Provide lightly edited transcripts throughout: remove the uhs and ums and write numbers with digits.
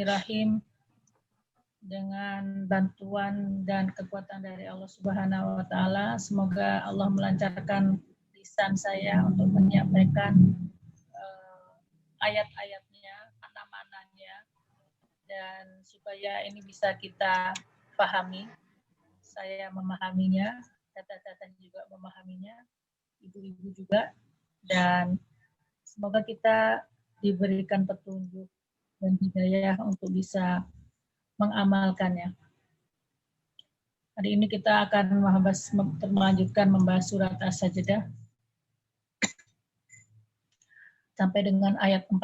Bismillahirrahmanirrahim. Dengan bantuan dan kekuatan dari Allah Subhanahu wa taala, semoga Allah melancarkan lisan saya untuk menyampaikan ayat-ayatnya, mana-mananya, dan supaya ini bisa kita pahami. Saya memahaminya, data-datanya juga memahaminya, ibu-ibu juga, dan semoga kita diberikan petunjuk dan hidayah untuk bisa mengamalkannya. Hari ini kita akan melanjutkan membahas surat As-Sajdah sampai dengan ayat 14.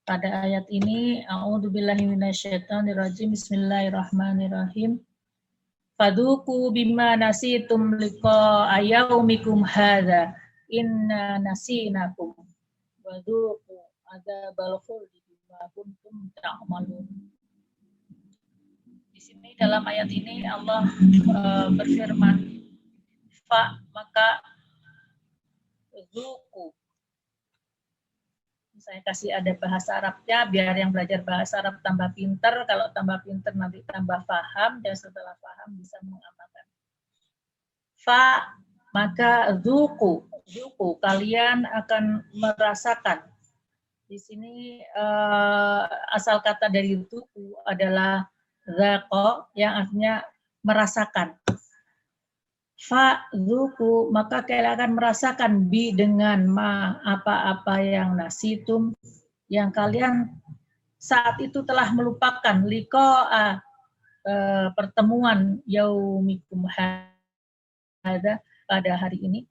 Pada ayat ini, a'udzubillahi minasyaitonirrajim, bismillahirrahmanirrahim. Fadzuqu bima nasitum liqa'a yaumikum hadza inna nasinakum wa dzuqu adzabal khuldi bima kuntum ta'malun. Di sini dalam ayat ini Allah berfirman, fa maka dzuqu. Saya kasih ada bahasa Arabnya biar yang belajar bahasa Arab tambah pinter. Kalau tambah pinter nanti tambah paham, dan setelah paham bisa mengamalkan. Fa maka dzuqu, kalian akan merasakan. Di sini asal kata dari dzuqu adalah zaqa, yang artinya merasakan. Fa dzuqu, maka kalian akan merasakan bi dengan ma apa-apa yang nasitum, yang kalian saat itu telah melupakan, liqa'a pertemuan yaumikum hadza, pada hari ini.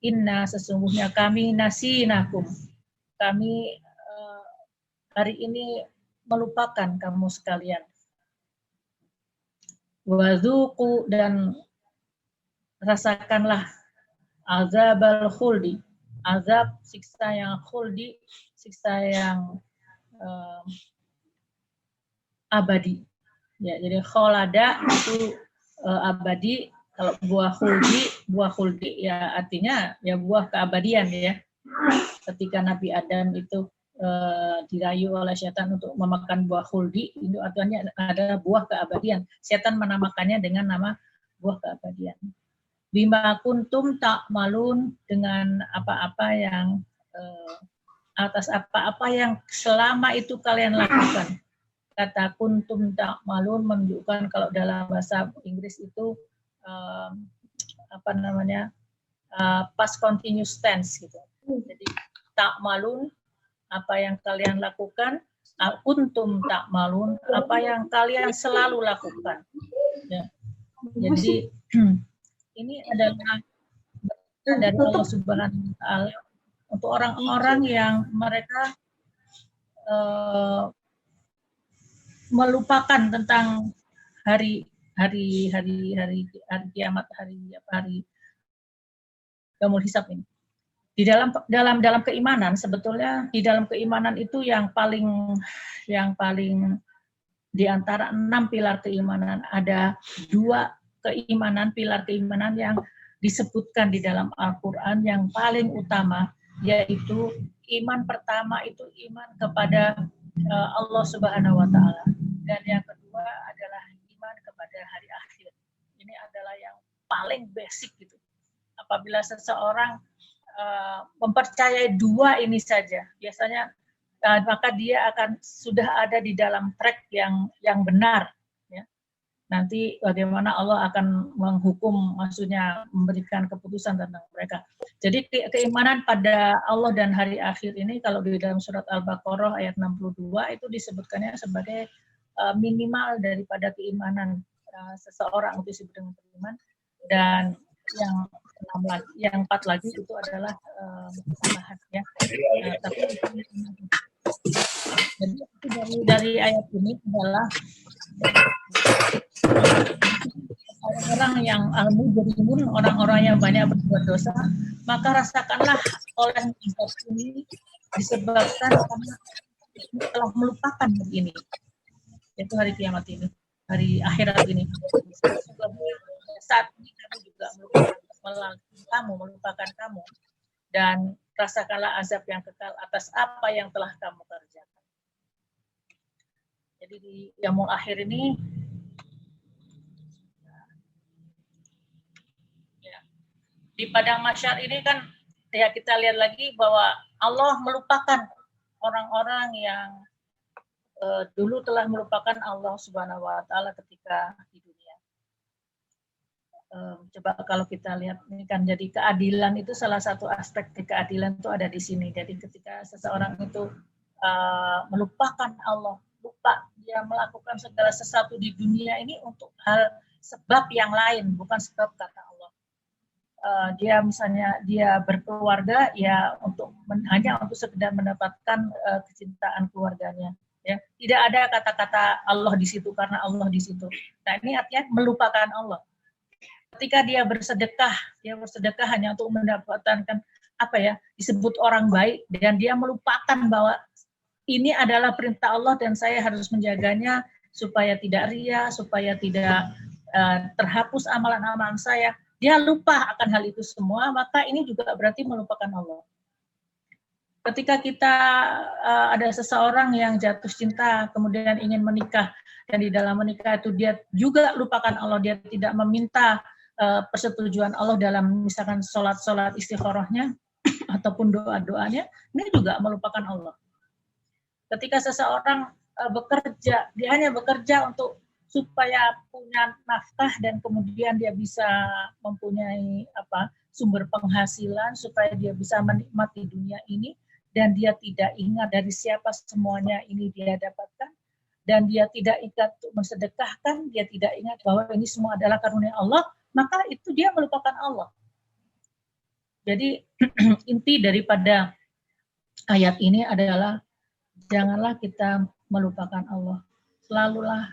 Inna, sesungguhnya kami nasinakum, kami hari ini melupakan kamu sekalian. Wa dzuqu, dan rasakanlah azabal khuldi, azab siksa yang khuldi, siksa yang abadi. Ya, jadi kholada itu abadi. Kalau buah khuldi ya artinya ya buah keabadian ya. Ketika Nabi Adam itu dirayu oleh setan untuk memakan buah khuldi, itu artinya adalah buah keabadian. Setan menamakannya dengan nama buah keabadian. Bima kuntum ta'malun, dengan apa-apa yang atas apa-apa yang selama itu kalian lakukan. Kata kuntum ta'malun menunjukkan kalau dalam bahasa Inggris itu past continuous tense gitu. Jadi ta'malun, apa yang kalian lakukan, kuntum ta'malun, apa yang kalian selalu lakukan. Ya. Jadi ini adalah dari Allah Subhanahu wa taala untuk orang-orang yang mereka melupakan tentang hari kiamat, hari yaumul hisab ini. Di dalam keimanan, sebetulnya di dalam keimanan itu yang paling di antara 6 pilar keimanan ada 2 pilar keimanan yang disebutkan di dalam Al-Quran yang paling utama, yaitu iman pertama itu iman kepada Allah Subhanahu wa taala, dan yang kedua adalah iman kepada hari akhir. Ini adalah yang paling basic gitu. Apabila seseorang mempercayai 2 ini saja, biasanya maka dia akan sudah ada di dalam track yang benar. Nanti bagaimana Allah akan menghukum, maksudnya memberikan keputusan tentang mereka. Jadi keimanan pada Allah dan hari akhir ini, kalau di dalam surat Al-Baqarah ayat 62 itu disebutkannya sebagai minimal daripada keimanan seseorang itu disebut dengan beriman. Dan yang 4 lagi itu adalah tambahan ya. Tapi dari ayat ini adalah orang-orang yang al-mujrimun, orang-orang yang banyak berbuat dosa, maka rasakanlah oleh hisab ini disebabkan karena telah melupakan hari ini, yaitu hari kiamat ini, hari akhirat ini. Saat ini kami juga melupakan kamu, dan rasakanlah azab yang kekal atas apa yang telah kamu kerjakan. Jadi di yaumul akhir ini ya, di padang mahsyar ini kan ya kita lihat lagi bahwa Allah melupakan orang-orang yang dulu telah melupakan Allah Subhanahu wa taala ketika di dunia. Coba kalau kita lihat ini kan, jadi keadilan itu salah satu aspek di keadilan itu ada di sini. Jadi ketika seseorang itu melupakan Allah, lupa dia melakukan segala sesuatu di dunia ini untuk hal sebab yang lain, bukan sebab kata Allah. Dia misalnya dia berkeluarga ya hanya untuk sekedar mendapatkan kecintaan keluarganya. Ya, tidak ada kata-kata Allah di situ karena Allah di situ. Nah, ini artinya melupakan Allah. Ketika dia bersedekah hanya untuk mendapatkan apa ya, disebut orang baik, dan dia melupakan bahwa ini adalah perintah Allah dan saya harus menjaganya supaya tidak ria, supaya tidak terhapus amalan-amalan saya. Dia lupa akan hal itu semua, maka ini juga berarti melupakan Allah. Ketika kita ada seseorang yang jatuh cinta, kemudian ingin menikah, dan di dalam menikah itu dia juga lupakan Allah, dia tidak meminta persetujuan Allah dalam misalkan sholat istikharahnya ataupun doa-doanya, ini juga melupakan Allah. Ketika seseorang bekerja, dia hanya bekerja supaya punya nafkah dan kemudian dia bisa mempunyai sumber penghasilan supaya dia bisa menikmati dunia ini, dan dia tidak ingat dari siapa semuanya ini dia dapatkan, dan dia tidak ingat untuk mensedekahkan, dia tidak ingat bahwa ini semua adalah karunia Allah, maka itu dia melupakan Allah. Jadi inti daripada ayat ini adalah janganlah kita melupakan Allah. Selalulah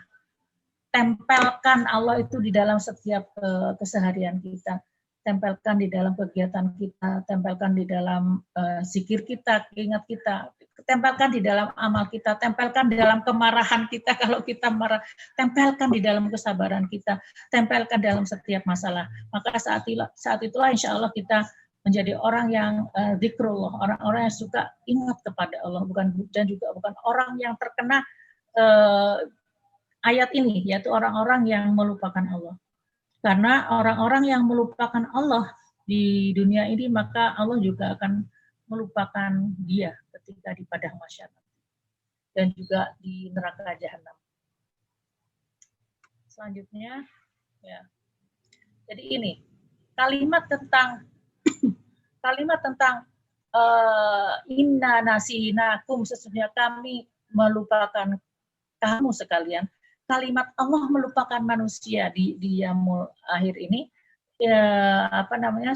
tempelkan Allah itu di dalam setiap keseharian kita. Tempelkan di dalam kegiatan kita, tempelkan di dalam zikir kita, ingat kita, tempelkan di dalam amal kita, tempelkan di dalam kemarahan kita kalau kita marah, tempelkan di dalam kesabaran kita, tempelkan dalam setiap masalah. Maka saat itulah insya Allah kita menjadi orang yang zikrullah, orang-orang yang suka ingat kepada Allah, dan juga bukan orang yang terkena ayat ini, yaitu orang-orang yang melupakan Allah. Karena orang-orang yang melupakan Allah di dunia ini, maka Allah juga akan melupakan dia ketika di padang mahsyar dan juga di neraka jahanam. Selanjutnya, ya. Jadi ini kalimat tentang inna nasinakum, sesungguhnya kami melupakan kamu sekalian. Kalimat Allah melupakan manusia di yaumul akhir ini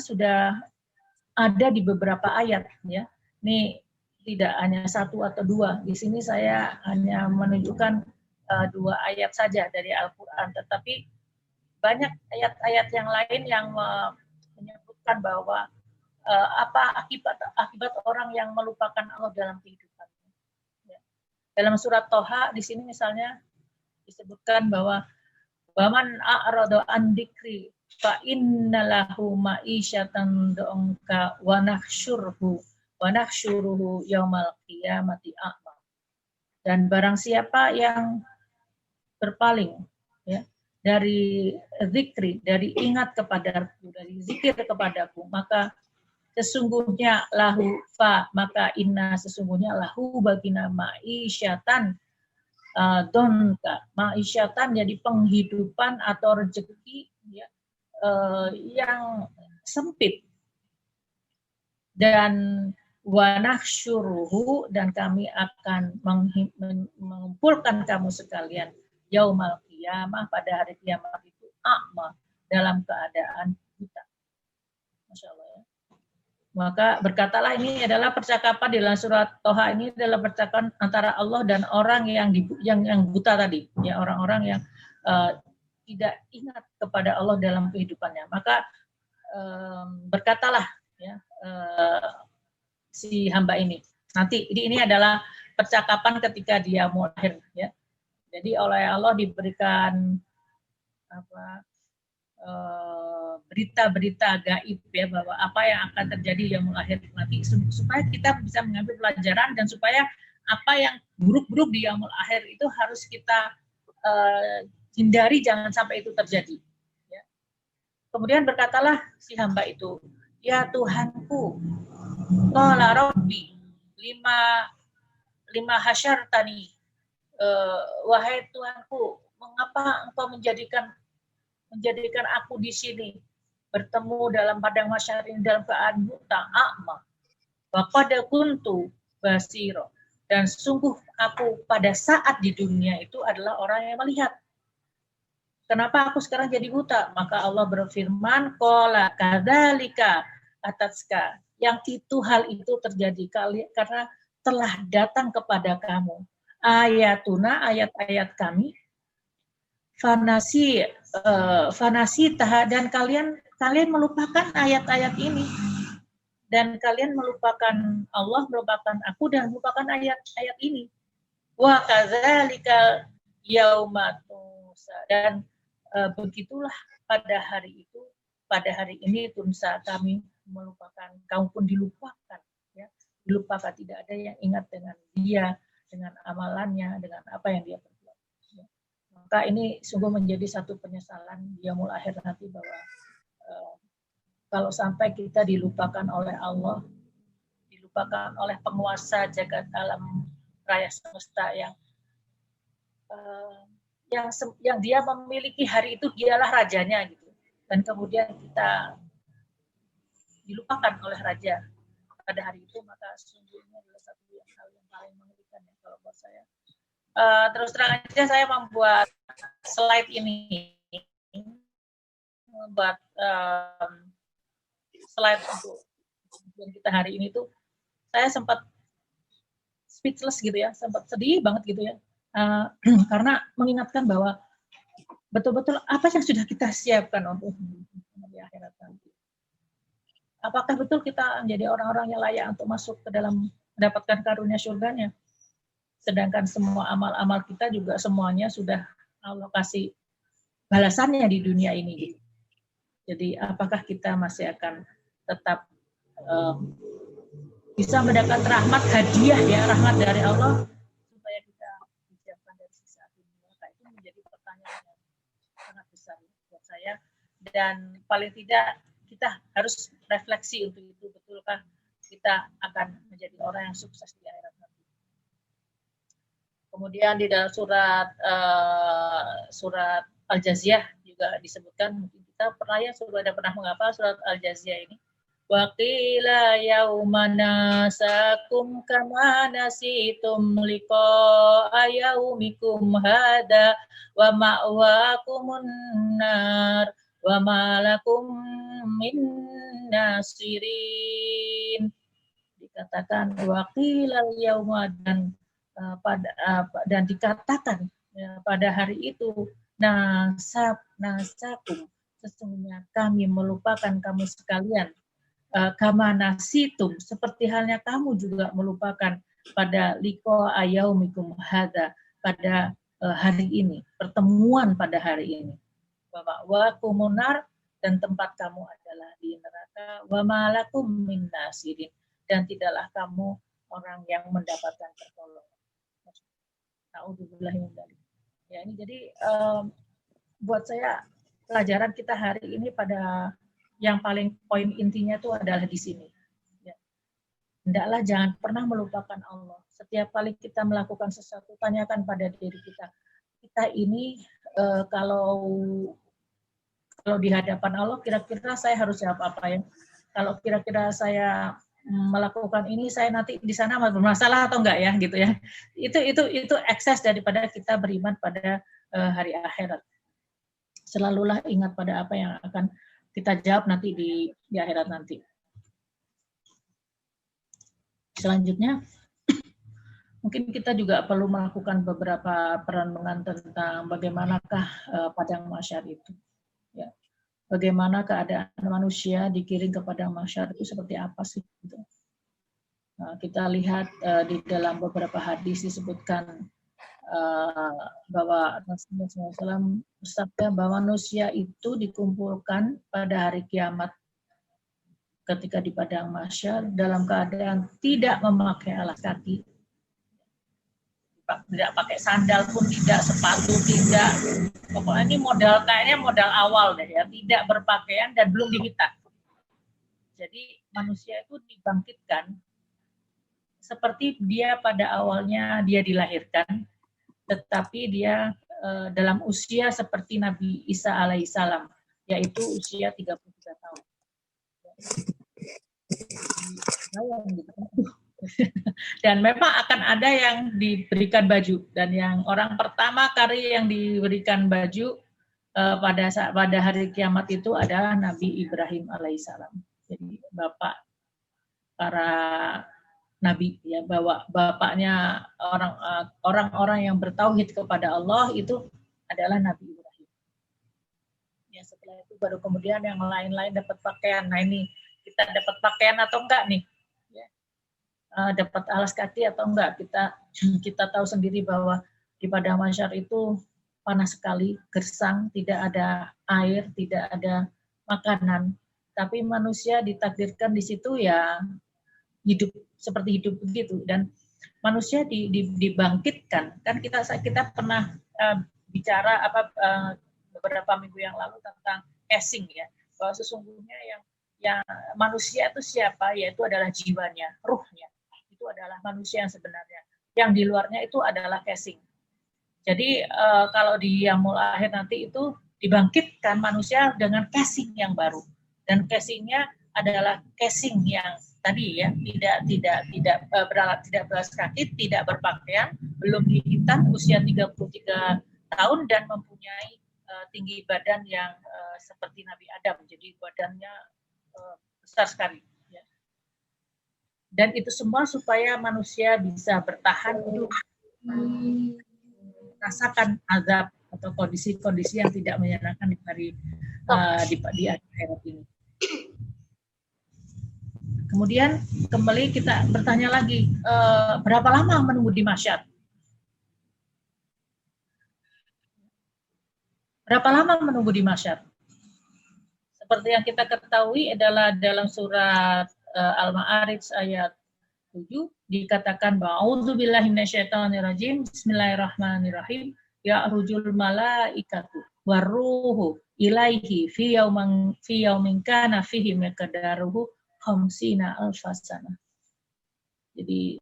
sudah ada di beberapa ayat, ya. Ini tidak hanya satu atau dua. Di sini saya hanya menunjukkan 2 ayat saja dari Al-Qur'an, tetapi banyak ayat-ayat yang lain yang menyebutkan bahwa apa akibat orang yang melupakan Allah dalam kehidupan. Ya. Dalam surat Toha di sini misalnya disebutkan bahwa waman a'rada an dzikri fa innalahu ma'isyatan dongka wa nahsyuruhu yaumal qiyamati a'ma. Dan barang siapa yang berpaling, ya, dari zikri, dari ingat kepadaku, dari zikir kepadaku, maka sesungguhnya sesungguhnya lahu bagina ma'isyatan donka, ma'isyatan jadi penghidupan atau rezeki, ya, yang sempit, dan wanahsyuruhu, dan kami akan mengumpulkan kamu sekalian yaumal qiyamah, pada hari kiamat itu a'ma, dalam keadaan buta. Masya Allah, ya. Maka berkatalah, ini adalah percakapan di dalam surat Toha, ini adalah percakapan antara Allah dan orang yang buta tadi, ya, orang-orang yang tidak ingat kepada Allah dalam kehidupannya. Maka berkatalah, ya, si hamba ini. Nanti ini adalah percakapan ketika dia mau lahir, ya. Jadi oleh Allah diberikan berita-berita gaib, ya, bahwa apa yang akan terjadi yang lahir nanti, supaya kita bisa mengambil pelajaran dan supaya apa yang buruk-buruk di yaumul akhir itu harus kita hindari, jangan sampai itu terjadi. Ya. Kemudian berkatalah si hamba itu, ya Tuhanku, qala rabbi lima hasyartani, wahai Tuhanku, mengapa engkau menjadikan aku di sini bertemu dalam padang mahsyar ini dalam keadaan buta, a'ma, wa qad kuntu basira, dan sungguh aku pada saat di dunia itu adalah orang yang melihat. Kenapa aku sekarang jadi buta? Maka Allah berfirman, qala kadzalika atatka, yang itu hal itu terjadi karena telah datang kepada kamu ayatuna, ayat-ayat kami, fanasi taha, dan kalian melupakan ayat-ayat ini, dan kalian melupakan Allah, melupakan aku, dan melupakan ayat-ayat ini. Wa kadzalika yauma tunsa, dan begitulah pada hari itu, pada hari ini tunsa, kami melupakan, kamu pun dilupakan, ya, dilupakan, tidak ada yang ingat dengan dia, dengan amalannya, dengan apa yang dia perbuat. Ya. Maka ini sungguh menjadi satu penyesalan di yaumul akhir nanti, bahwa kalau sampai kita dilupakan oleh Allah, dilupakan oleh penguasa jagat alam raya semesta yang dia memiliki hari itu, dialah rajanya gitu. Dan kemudian kita dilupakan oleh raja pada hari itu, maka sungguhnya adalah satu hal yang paling mengerikan ya kalau buat saya. Terus terang aja saya membuat slide ini, membuat slide untuk kita hari ini tuh, saya sempat speechless gitu ya, sempat sedih banget gitu ya, karena mengingatkan bahwa betul-betul apa yang sudah kita siapkan untuk di akhirat nanti. Apakah betul kita menjadi orang-orang yang layak untuk masuk ke dalam mendapatkan karunia surganya? Sedangkan semua amal-amal kita juga semuanya sudah Allah kasih balasannya di dunia ini. Jadi apakah kita masih akan tetap bisa mendapat rahmat, hadiah ya, rahmat dari Allah, supaya kita disiapkan dari sisa dunia? Maka itu menjadi pertanyaan yang sangat besar buat saya, dan paling tidak kita harus refleksi untuk itu, betulkah kita akan menjadi orang yang sukses di akhirat nanti. Kemudian di dalam surat Al-Jaziyah juga disebutkan, mungkin kita pernah menghafal surat Al-Jaziyah ini. Wa qila yaumana sakum kama nasitum liqa'a yaumikum hada wa ma'wakumun nar wa ma lakum min nasirin. Dikatakan wa qila yauma, dan dikatakan pada hari itu, nasakum, sesungguhnya kami melupakan kamu sekalian, kama nasitum, seperti halnya kamu juga melupakan pada liqa ayaumikum hada, pada hari ini, pertemuan pada hari ini. Wa kumunar, dan tempat kamu adalah di neraka. Wa malakum min nasirin, dan tidaklah kamu orang yang mendapatkan pertolongan. Na'udzubillah min dzalik. Ya, ini jadi buat saya pelajaran kita hari ini pada yang paling poin intinya itu adalah di sini. Ya. Hendaklah jangan pernah melupakan Allah. Setiap kali kita melakukan sesuatu, tanyakan pada diri kita. Kita ini kalau di hadapan Allah, kira-kira saya harus jawab apa ya? Kalau kira-kira saya melakukan ini, saya nanti di sana bermasalah atau enggak ya, gitu ya? Itu ekses daripada kita beriman pada hari akhirat. Selalulah ingat pada apa yang akan kita jawab nanti di akhirat nanti. Selanjutnya, mungkin kita juga perlu melakukan beberapa perenungan tentang bagaimanakah padang mahsyar itu. Ya. Bagaimana keadaan manusia dikirim ke padang mahsyar itu seperti apa sih? Gitu. Nah, kita lihat di dalam beberapa hadis disebutkan bahwa Rasulullah SAW bersabda bahwa manusia itu dikumpulkan pada hari kiamat ketika di padang mahsyar dalam keadaan tidak memakai alas kaki, tidak pakai sandal pun tidak, sepatu tidak. Pokoknya ini kayaknya modal awal deh ya, tidak berpakaian dan belum dihitan. Jadi manusia itu dibangkitkan seperti dia pada awalnya dia dilahirkan, tetapi dia dalam usia seperti Nabi Isa alaihissalam, yaitu usia 33 tahun. Dan memang akan ada yang diberikan baju, dan yang orang pertama kali yang diberikan baju pada hari kiamat itu adalah Nabi Ibrahim alaihissalam. Jadi bapak para nabi, ya, bahwa bapaknya orang-orang yang bertauhid kepada Allah itu adalah Nabi Ibrahim. Ya, setelah itu baru kemudian yang lain-lain dapat pakaian. Nah ini kita dapat pakaian atau enggak nih? Dapat alas kaki atau enggak, kita tahu sendiri bahwa di padang mahsyar itu panas sekali, gersang, tidak ada air, tidak ada makanan, tapi manusia ditakdirkan di situ ya hidup seperti hidup begitu, dan manusia dibangkitkan. Kan kita pernah bicara beberapa minggu yang lalu tentang casing, ya, bahwa sesungguhnya yang manusia itu siapa, yaitu adalah jiwanya, ruhnya. Itu adalah manusia yang sebenarnya. Yang di luarnya itu adalah casing. Jadi kalau di Yaumul Akhir nanti itu dibangkitkan manusia dengan casing yang baru, dan casingnya adalah casing yang tadi ya tidak beralas kaki, tidak berpakaian, belum dihitan, usia 33 tahun dan mempunyai tinggi badan yang seperti Nabi Adam. Jadi badannya besar sekali. Dan itu semua supaya manusia bisa bertahan untuk merasakan azab atau kondisi-kondisi yang tidak menyenangkan di akhirat ini. Kemudian kembali kita bertanya lagi, berapa lama menunggu di mahsyar? Berapa lama menunggu di mahsyar? Seperti yang kita ketahui adalah dalam surat Al-Ma'arij ayat 7 dikatakan bahwa a'udzubillahi minasyaitonirrajim, bismillahirrahmanirrahim, ya'rujul malaikatu waruhu ilaihi fi yaumin kana fihi miqdaruhu khamsina alfasana. Jadi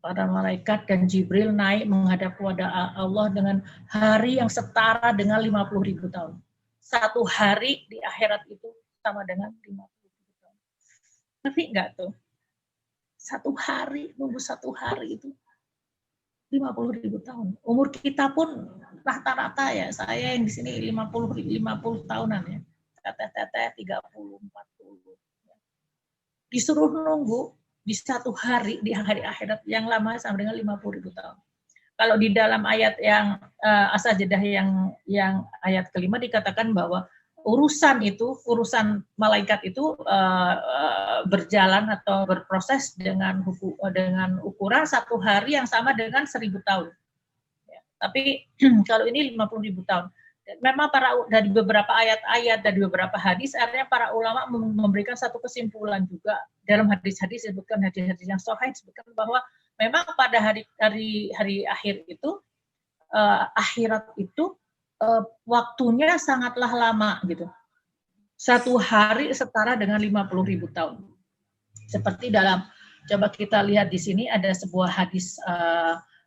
para malaikat dan Jibril naik menghadap kepada Allah dengan hari yang setara dengan 50.000 tahun. Satu hari di akhirat itu sama dengan 50.000 tahun. Ngerti nggak tuh? Satu hari, nunggu satu hari itu 50.000 tahun. Umur kita pun rata-rata ya, saya yang di sini 50 tahunan ya. Teteh 30, 40. Disuruh nunggu di satu hari, di hari akhirat yang lama sama dengan 50.000 tahun. Kalau di dalam ayat yang As-Sajdah yang ayat kelima dikatakan bahwa urusan malaikat itu berjalan atau berproses dengan ukuran satu hari yang sama dengan 1.000 tahun. Ya, tapi kalau ini 50.000 tahun. Memang dari beberapa ayat-ayat, dari beberapa hadis, artinya para ulama memberikan satu kesimpulan juga dalam hadis-hadis disebutkan, hadis-hadis yang sahih disebutkan bahwa memang pada hari akhir itu akhirat itu waktunya sangatlah lama gitu. Satu hari setara dengan 50.000 tahun. Seperti coba kita lihat di sini ada sebuah hadis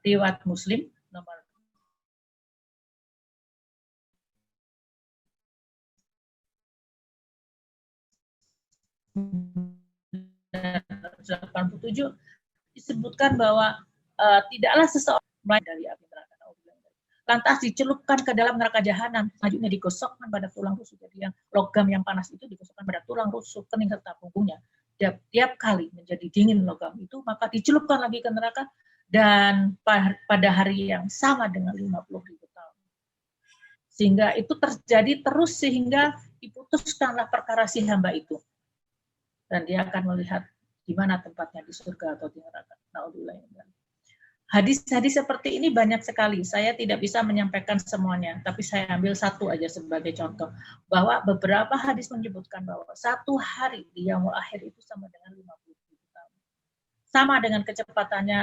riwayat Muslim nomor 87 disebutkan bahwa tidaklah seseorang dari api neraka lantas dicelupkan ke dalam neraka jahanam, selanjutnya digosokkan pada tulang rusuk. Jadi yang logam yang panas itu digosokkan pada tulang rusuk, kening serta punggungnya. Tiap kali menjadi dingin logam itu, maka dicelupkan lagi ke neraka, dan pada hari yang sama dengan 50.000 tahun. Sehingga itu terjadi terus sehingga diputuskanlah perkara si hamba itu. Dan dia akan melihat di mana tempatnya, di surga atau di neraka. Na'udzubillah. Hadis-hadis seperti ini banyak sekali. Saya tidak bisa menyampaikan semuanya, tapi saya ambil satu aja sebagai contoh. Bahwa beberapa hadis menyebutkan bahwa satu hari di Yaumul Akhir itu sama dengan 50.000 tahun. sama dengan kecepatannya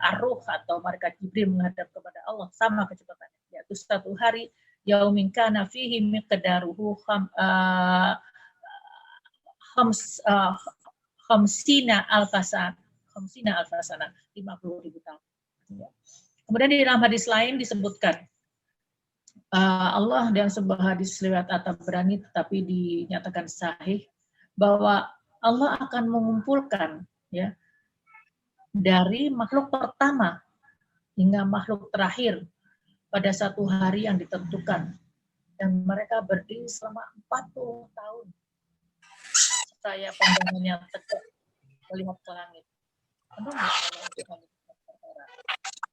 ar-ruh atau malaikat Jibril menghadap kepada Allah, sama kecepatannya, yaitu 1 hari yaumin kana fihi miqdaruhu khamsina alfasan 50.000 tahun. Kemudian di dalam hadis lain disebutkan Allah dalam sebuah hadis riwayat At-Tabrani tetapi dinyatakan sahih bahwa Allah akan mengumpulkan ya dari makhluk pertama hingga makhluk terakhir pada satu hari yang ditentukan, dan mereka berdiri selama 40 tahun. Saya pandangannya tegak melihat ke langit.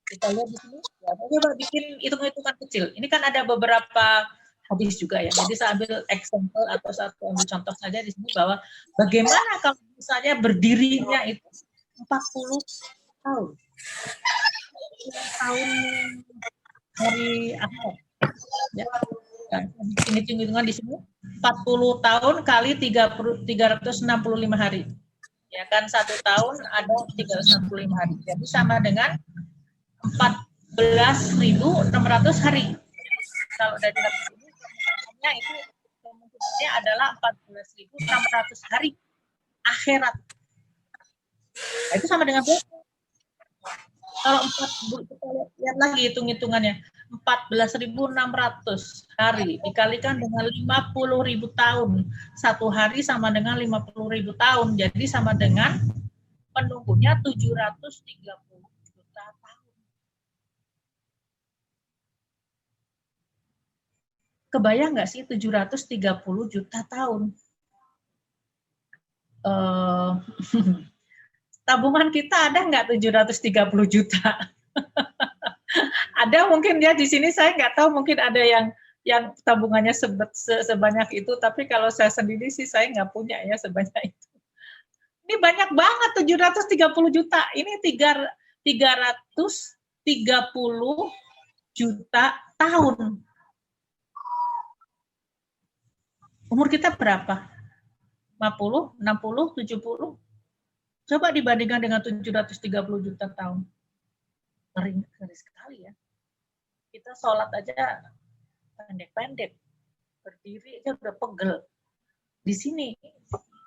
Kita lihat di sini, ya, coba bikin hitung-hitungan kecil. Ini kan ada beberapa hadis juga ya. Jadi saya ambil example atau satu ambil contoh saja di sini bahwa bagaimana kalau misalnya berdirinya itu 40 tahun. Tahun hari akhir. Ya. Ini hitungan di sini 40 tahun kali 365 hari. Ya kan 1 tahun ada 365 hari. Jadi sama dengan 14.600 hari. Kalau dari hadis ini kemungkinannya itu kemungkinannya adalah 14.600 hari akhirat. Nah, itu sama dengan berapa? Kalau 4, kita lihat lagi hitung-hitungannya. 14.600 hari dikalikan dengan 50.000 tahun. 1 hari sama dengan 50.000 tahun. Jadi sama dengan penunggunya 730 juta tahun. Kebayang nggak sih 730 juta tahun? Tabungan kita ada nggak 730 juta? Ada mungkin ya di sini, saya nggak tahu, mungkin ada yang tabungannya sebanyak itu, tapi kalau saya sendiri sih saya nggak punya ya sebanyak itu. Ini banyak banget 730 juta. Ini 330 juta tahun. Umur kita berapa? 50, 60, 70? Coba dibandingkan dengan 730 juta tahun. Ngeri sekali ya. Kita sholat aja pendek-pendek. Berdiri aja udah pegel. Di sini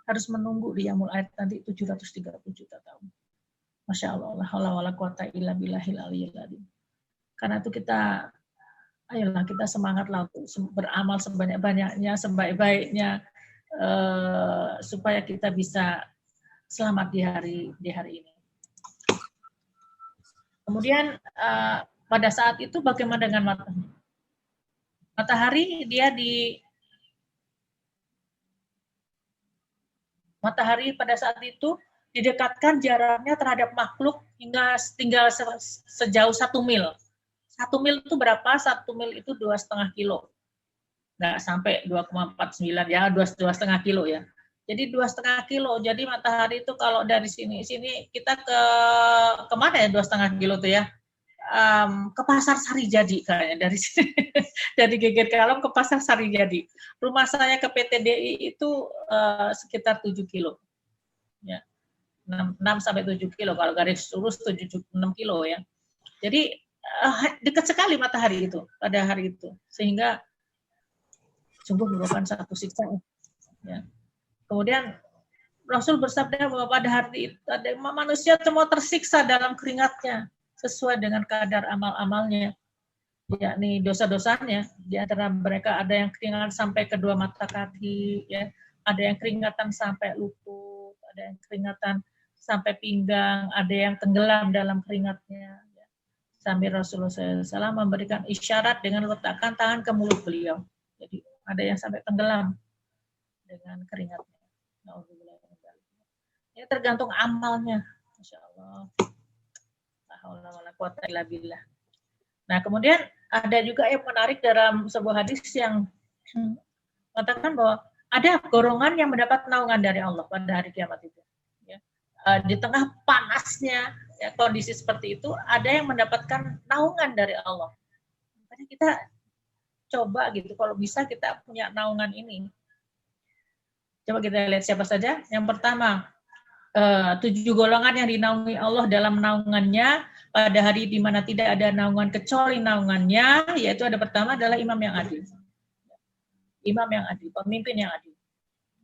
harus menunggu di Yaumul Aid nanti 730 juta tahun. Masya Allah. La haula wala quwata illa billahil aliyyil azim. Karena itu kita, ayolah kita semangatlah untuk beramal sebanyak-banyaknya, sebaik-baiknya, supaya kita bisa selamat di hari ini. Kemudian pada saat itu bagaimana dengan matahari? Matahari pada saat itu didekatkan jaraknya terhadap makhluk hingga tinggal sejauh 1 mil. 1 mil itu berapa? 1 mil itu 2,5 kilo. Nggak sampai 2,49 ya, 2,5 kilo ya. Jadi 2,5 kilo. Jadi matahari itu kalau dari sini kita ke mana ya 2,5 kilo tuh ya? Ke Pasar Sarijadi kayaknya dari sini. Dari Geger Kalong ke Pasar Sarijadi. Rumah saya ke PTDI itu sekitar 7 kilo. Ya. 6 sampai 7 kilo. Kalau garis lurus 6 kilo ya. Jadi dekat sekali matahari itu pada hari itu. Sehingga sungguh merupakan satu siksaan. Ya. Kemudian Rasul bersabda bahwa pada hari itu manusia semua tersiksa dalam keringatnya sesuai dengan kadar amal-amalnya, yakni dosa-dosanya. Di antara mereka ada yang keringatan sampai kedua mata kaki, ya, ada yang keringatan sampai lutut, ada yang keringatan sampai pinggang, ada yang tenggelam dalam keringatnya. Ya. Sambil Rasulullah SAW memberikan isyarat dengan letakkan tangan ke mulut beliau. Jadi ada yang sampai tenggelam dengan keringatnya. Ini tergantung amalnya, Masya Allah. Nah, kemudian ada juga yang menarik dalam sebuah hadis yang mengatakan bahwa ada golongan yang mendapat naungan dari Allah pada hari kiamat itu. Ya. Di tengah panasnya ya, kondisi seperti itu, ada yang mendapatkan naungan dari Allah. Makanya kita coba gitu, kalau bisa kita punya naungan ini. Coba kita lihat siapa saja. Yang pertama, 7 golongan yang dinaungi Allah dalam naungannya pada hari di mana tidak ada naungan kecuali naungannya, yaitu ada pertama adalah imam yang adil. Imam yang adil, pemimpin yang adil.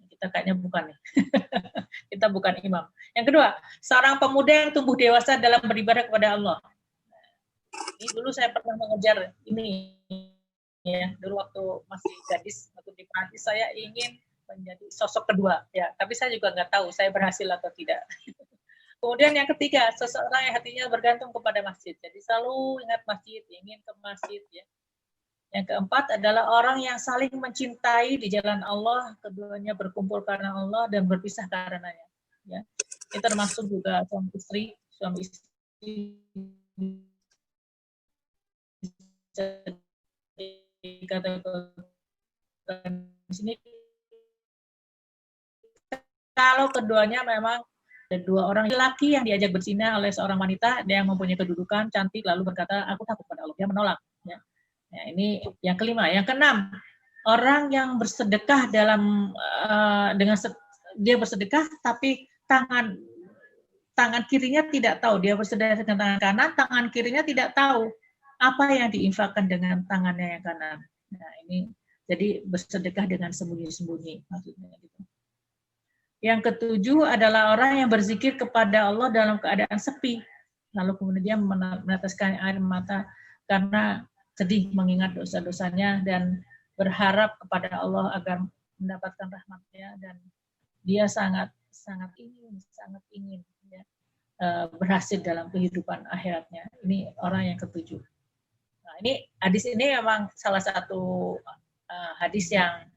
Kita kayaknya bukan nih. Kita bukan imam. Yang kedua, seorang pemuda yang tumbuh dewasa dalam beribadah kepada Allah. Ini dulu saya pernah mengejar ini ya, dulu waktu masih gadis, waktu di Prancis saya ingin menjadi sosok kedua ya, tapi saya juga nggak tahu saya berhasil atau tidak. Kemudian yang ketiga, seseorang yang hatinya bergantung kepada masjid, jadi selalu ingat masjid, ingin ke masjid ya. Yang keempat adalah orang yang saling mencintai di jalan Allah, keduanya berkumpul karena Allah dan berpisah karenanya ya. Ini termasuk juga suami istri dikatakan di sini kalau keduanya memang ada 2 orang laki yang diajak berzina oleh seorang wanita yang mempunyai kedudukan cantik lalu berkata aku takut pada Allah, dia menolak ya. Ya, ini yang kelima. Yang keenam, orang yang bersedekah dalam dia bersedekah tapi tangan kirinya tidak tahu, dia bersedekah dengan tangan kanan, tangan kirinya tidak tahu apa yang diinfakkan dengan tangannya yang kanan. Nah, ini jadi bersedekah dengan sembunyi-sembunyi maksudnya gitu. Yang ketujuh adalah orang yang berzikir kepada Allah dalam keadaan sepi, lalu kemudian dia meneteskan air mata karena sedih mengingat dosa-dosanya dan berharap kepada Allah agar mendapatkan rahmat-Nya, dan dia sangat ingin ya, berhasil dalam kehidupan akhiratnya. Ini orang yang ketujuh. Nah, ini hadis ini memang salah satu hadis yang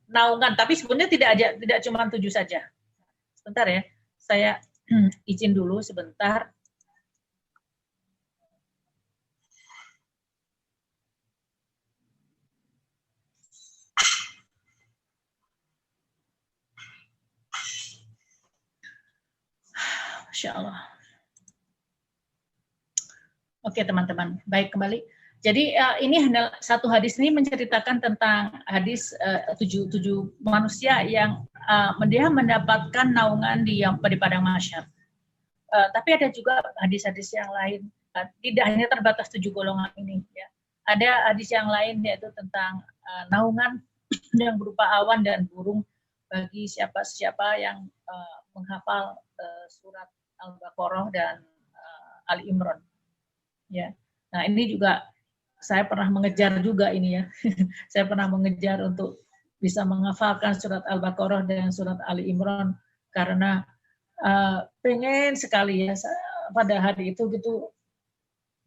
naungan, tapi sebenarnya tidak cuma 7 saja. Sebentar ya, saya izin dulu sebentar. Masya Allah. Oke teman-teman, baik kembali. Jadi ini satu hadis ini menceritakan tentang hadis 7 manusia yang dia mendapatkan naungan di padang mahsyar. Tapi ada juga hadis-hadis yang lain, tidak hanya terbatas 7 golongan ini. Ya. Ada hadis yang lain yaitu tentang naungan yang berupa awan dan burung bagi siapa yang menghafal surat Al-Baqarah dan Ali Imran. Ya. Nah ini juga saya pernah mengejar juga ini ya. Saya pernah mengejar untuk bisa menghafalkan surat Al-Baqarah dan surat Ali Imran karena pengen sekali ya pada hari itu gitu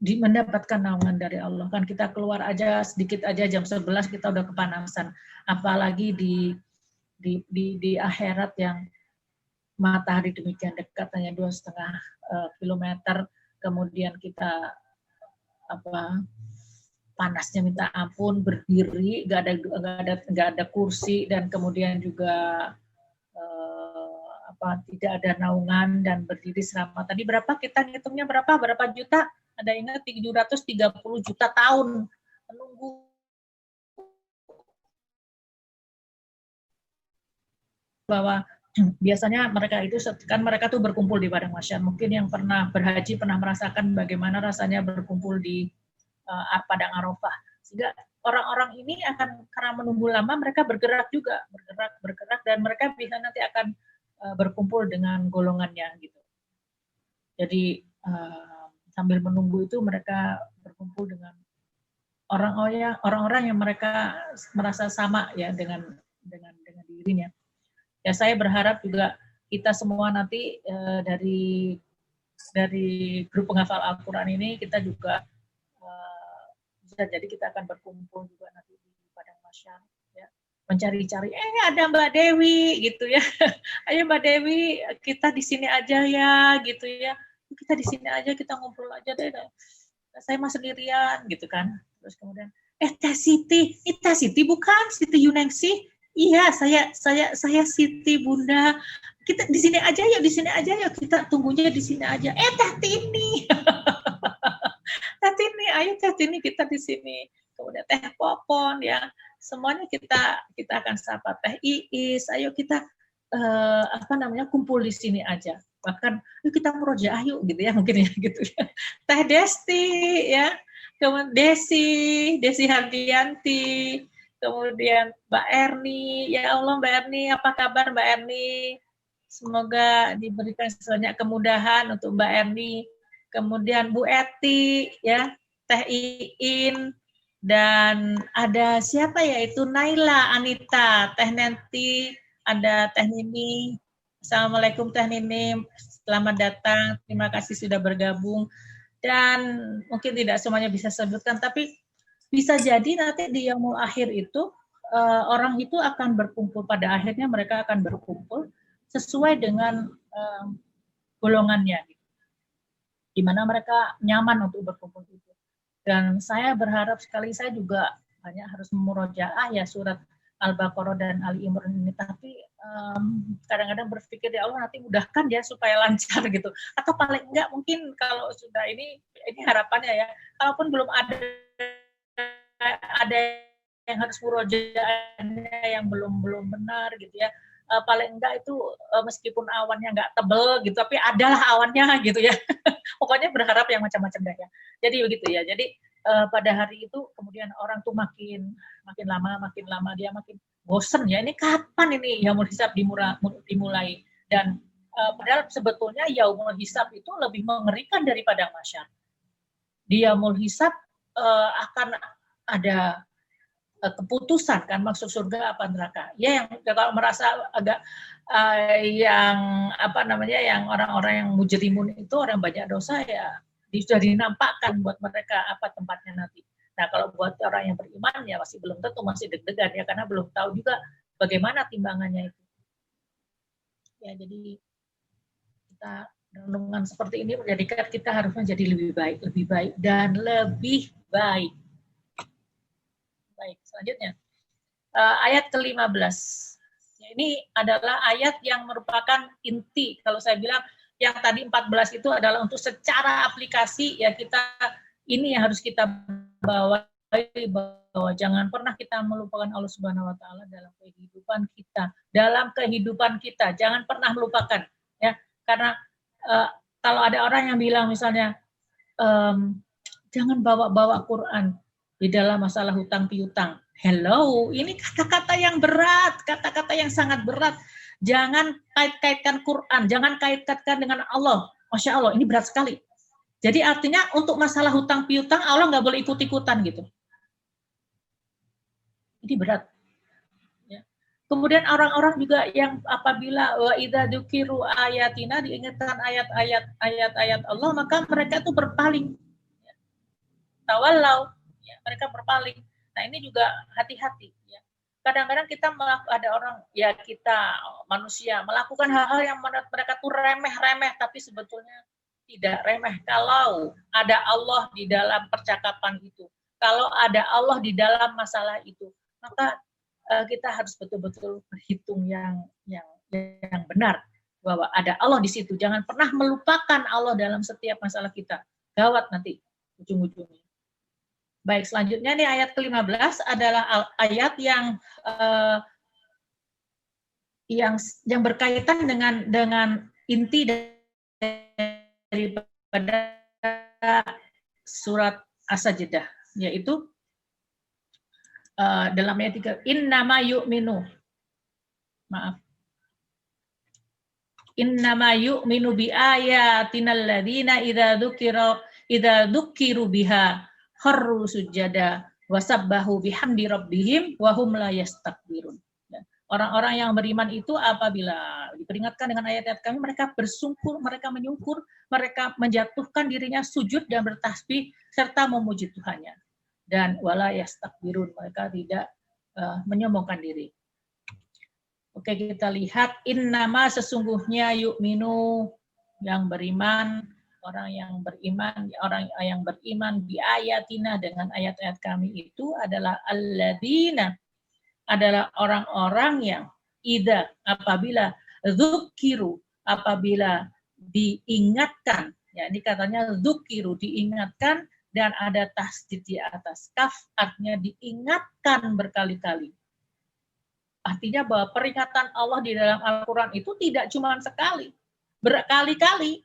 mendapatkan naungan dari Allah. Kan kita keluar aja sedikit aja jam 11 kita udah kepanasan. Apalagi di akhirat yang matahari demikian dekat, hanya 2,5 kilometer, kemudian kita panasnya minta ampun, berdiri, nggak ada kursi, dan kemudian juga tidak ada naungan dan berdiri selama tadi berapa kita hitungnya berapa juta? Ada ingat 730 juta tahun menunggu bahwa biasanya mereka itu kan mereka tuh berkumpul di padang mahsyar. Mungkin yang pernah berhaji pernah merasakan bagaimana rasanya berkumpul di padang Arafah. Sehingga orang-orang ini akan karena menunggu lama mereka bergerak dan mereka bisa nanti akan berkumpul dengan golongannya gitu. Jadi sambil menunggu itu mereka berkumpul dengan orang-orang yang mereka merasa sama ya dengan dirinya. Ya saya berharap juga kita semua nanti dari grup penghafal Al-Quran ini kita juga bisa jadi kita akan berkumpul juga nanti di padang mahsyar ya, mencari-cari ada Mbak Dewi gitu ya. Ayo Mbak Dewi kita di sini aja ya gitu ya. Kita di sini aja, kita ngumpul aja deh. Saya mah sendirian gitu kan. Terus kemudian Teh Siti, Teh Siti bukan Siti Yuningsih. Iya, saya Siti Bunda. Kita di sini aja ya, kita tunggunya di sini aja. Teh Tini. Teh Tini, ayo Teh Tini kita di sini. Kemudian Teh Popon ya. Semuanya kita akan sapa. Teh Iis, ayo kita kumpul di sini aja. Bahkan yuk kita murojaah yuk gitu ya, mungkin ya gitu ya. Teh Desti ya, kemudian Desi Hardianti, kemudian Mbak Erni. Ya Allah Mbak Erni, apa kabar Mbak Erni? Semoga diberikan banyak kemudahan untuk Mbak Erni. Kemudian Bu Eti ya, Teh Iin, dan ada siapa ya, itu Naila, Anita, Teh Nenti, ada Teh Nini. Assalamualaikum Teh Nini, selamat datang, terima kasih sudah bergabung. Dan mungkin tidak semuanya bisa sebutkan, tapi bisa jadi nanti di yaumul akhir itu orang itu akan berkumpul, pada akhirnya mereka akan berkumpul sesuai dengan golongannya, di mana mereka nyaman untuk berkumpul itu. Dan saya berharap sekali, saya juga banyak harus memurojaah ya surat Al-Baqarah dan Ali Imran ini, tapi kadang-kadang berpikir ya Allah nanti mudahkan ya supaya lancar gitu, atau paling enggak mungkin kalau sudah ini harapannya ya, kalaupun belum ada yang harus murojaahnya yang belum benar gitu ya, paling enggak itu meskipun awannya enggak tebel gitu, tapi adalah awannya gitu ya. Pokoknya berharap yang macam-macam deh ya. Jadi begitu ya. Jadi pada hari itu kemudian orang tuh makin lama dia makin bosen ya. Ini kapan ini yaumul hisab dimulai? Dan padahal sebetulnya yaumul hisab itu lebih mengerikan daripada mahsyar. Di yaumul hisab akan ada keputusan kan, masuk surga apa neraka. Ya, yang kalau merasa agak yang orang-orang yang mujrimun itu orang banyak dosa ya, sudah dinampakkan buat mereka apa tempatnya nanti. Nah, kalau buat orang yang beriman ya masih belum tentu, masih deg-degan ya, karena belum tahu juga bagaimana timbangannya itu. Ya, jadi kita renungan seperti ini menjadikan kita harus menjadi lebih baik dan lebih baik. Baik, selanjutnya. Ayat ke-15. Ini adalah ayat yang merupakan inti. Kalau saya bilang yang tadi 14 itu adalah untuk secara aplikasi ya, kita ini yang harus kita bawa, bahwa jangan pernah kita melupakan Allah Subhanahu wa taala dalam kehidupan kita. Jangan pernah melupakan ya. Karena kalau ada orang yang bilang misalnya jangan bawa Quran di dalam masalah hutang piutang. Hello, ini kata-kata yang berat, kata-kata yang sangat berat. Jangan kait-kaitkan Quran, jangan kait-kaitkan dengan Allah. Masya Allah, ini berat sekali. Jadi artinya untuk masalah hutang piutang Allah nggak boleh ikut-ikutan gitu. Ini berat. Ya. Kemudian orang-orang juga yang apabila wa idza dzukiru ayatina, diingatkan ayat-ayat Allah, maka mereka itu berpaling. Tawallau, ya, mereka berpaling. Nah, ini juga hati-hati ya. Kadang-kadang kita ada orang ya, kita manusia melakukan hal-hal yang menurut mereka tuh remeh-remeh, tapi sebetulnya tidak remeh kalau ada Allah di dalam percakapan itu. Kalau ada Allah di dalam masalah itu, maka kita harus betul-betul berhitung yang benar bahwa ada Allah di situ. Jangan pernah melupakan Allah dalam setiap masalah kita. Gawat nanti ujung-ujungnya. Baik, selanjutnya nih ayat ke-15 adalah ayat yang berkaitan dengan inti daripada surat As-Sajdah, yaitu dalam ayat 3, innama yu'minu. Maaf. Innama yu'minu bi ayatinal ladzina idza dzukiru biha kharru sujada wasabbahu bihamdi rabbihim wa hum la yastakbirun. Orang-orang yang beriman itu apabila diperingatkan dengan ayat-ayat kami, mereka bersungkur, mereka menyungkur, mereka menjatuhkan dirinya sujud dan bertasbih serta memuji Tuhannya. Dan wala yastakbirun, mereka tidak menyombongkan diri. Oke, kita lihat innama, sesungguhnya yu'minu, yang beriman, orang yang beriman bi ayatina, dengan ayat-ayat kami itu adalah alladzina, adalah orang-orang yang apabila dzukiru, apabila diingatkan, ya ini katanya dzukiru, diingatkan, dan ada tasdid di atas kaf, artinya diingatkan berkali-kali. Artinya bahwa peringatan Allah di dalam Al-Quran itu tidak cuma sekali, berkali-kali.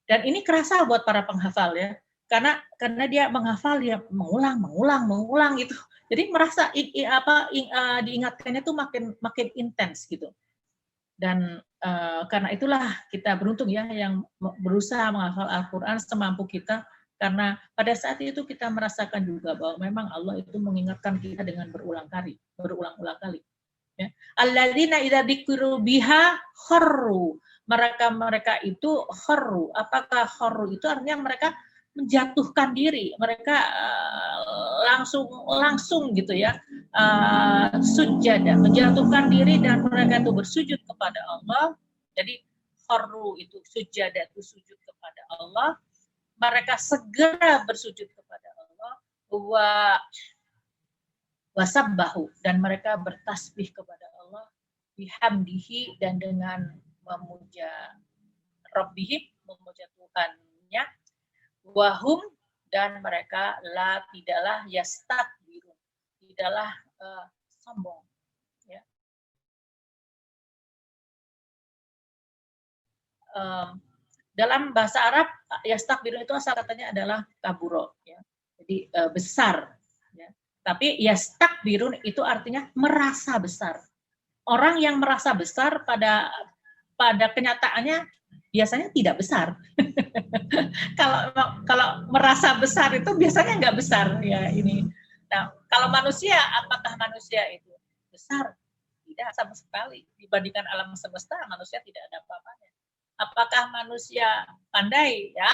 Dan ini kerasa buat para penghafal ya, karena dia menghafal, dia mengulang gitu. Jadi merasa diingatkannya tuh makin intens gitu. Dan karena itulah kita beruntung ya yang berusaha menghafal Al-Quran semampu kita, karena pada saat itu kita merasakan juga bahwa memang Allah itu mengingatkan kita dengan berulang-ulang kali. Ya. Alladzina idza dzikiru biha kharru. Mereka itu kharru. Apakah kharru itu artinya mereka menjatuhkan diri, mereka langsung gitu ya, sujada, menjatuhkan diri dan mereka itu bersujud kepada Allah. Jadi kharru itu sujada, itu sujud kepada Allah. Mereka segera bersujud kepada Allah, wasabbahu, dan mereka bertasbih kepada Allah, bihamdihi, dan dengan memuja Rabbihim, memuja Tuhannya, wahum, dan mereka tidaklah yastakbirun, tidaklah sombong. Ya. Dalam bahasa Arab, yastakbirun itu asal katanya adalah kaburo, ya. Jadi besar. Ya. Tapi yastakbirun itu artinya merasa besar. Orang yang merasa besar pada kenyataannya biasanya tidak besar. kalau merasa besar itu biasanya nggak besar ya ini. Nah, kalau manusia, apakah manusia itu besar? Tidak sama sekali. Dibandingkan alam semesta, manusia tidak ada apa-apanya. Apakah manusia pandai? Ya,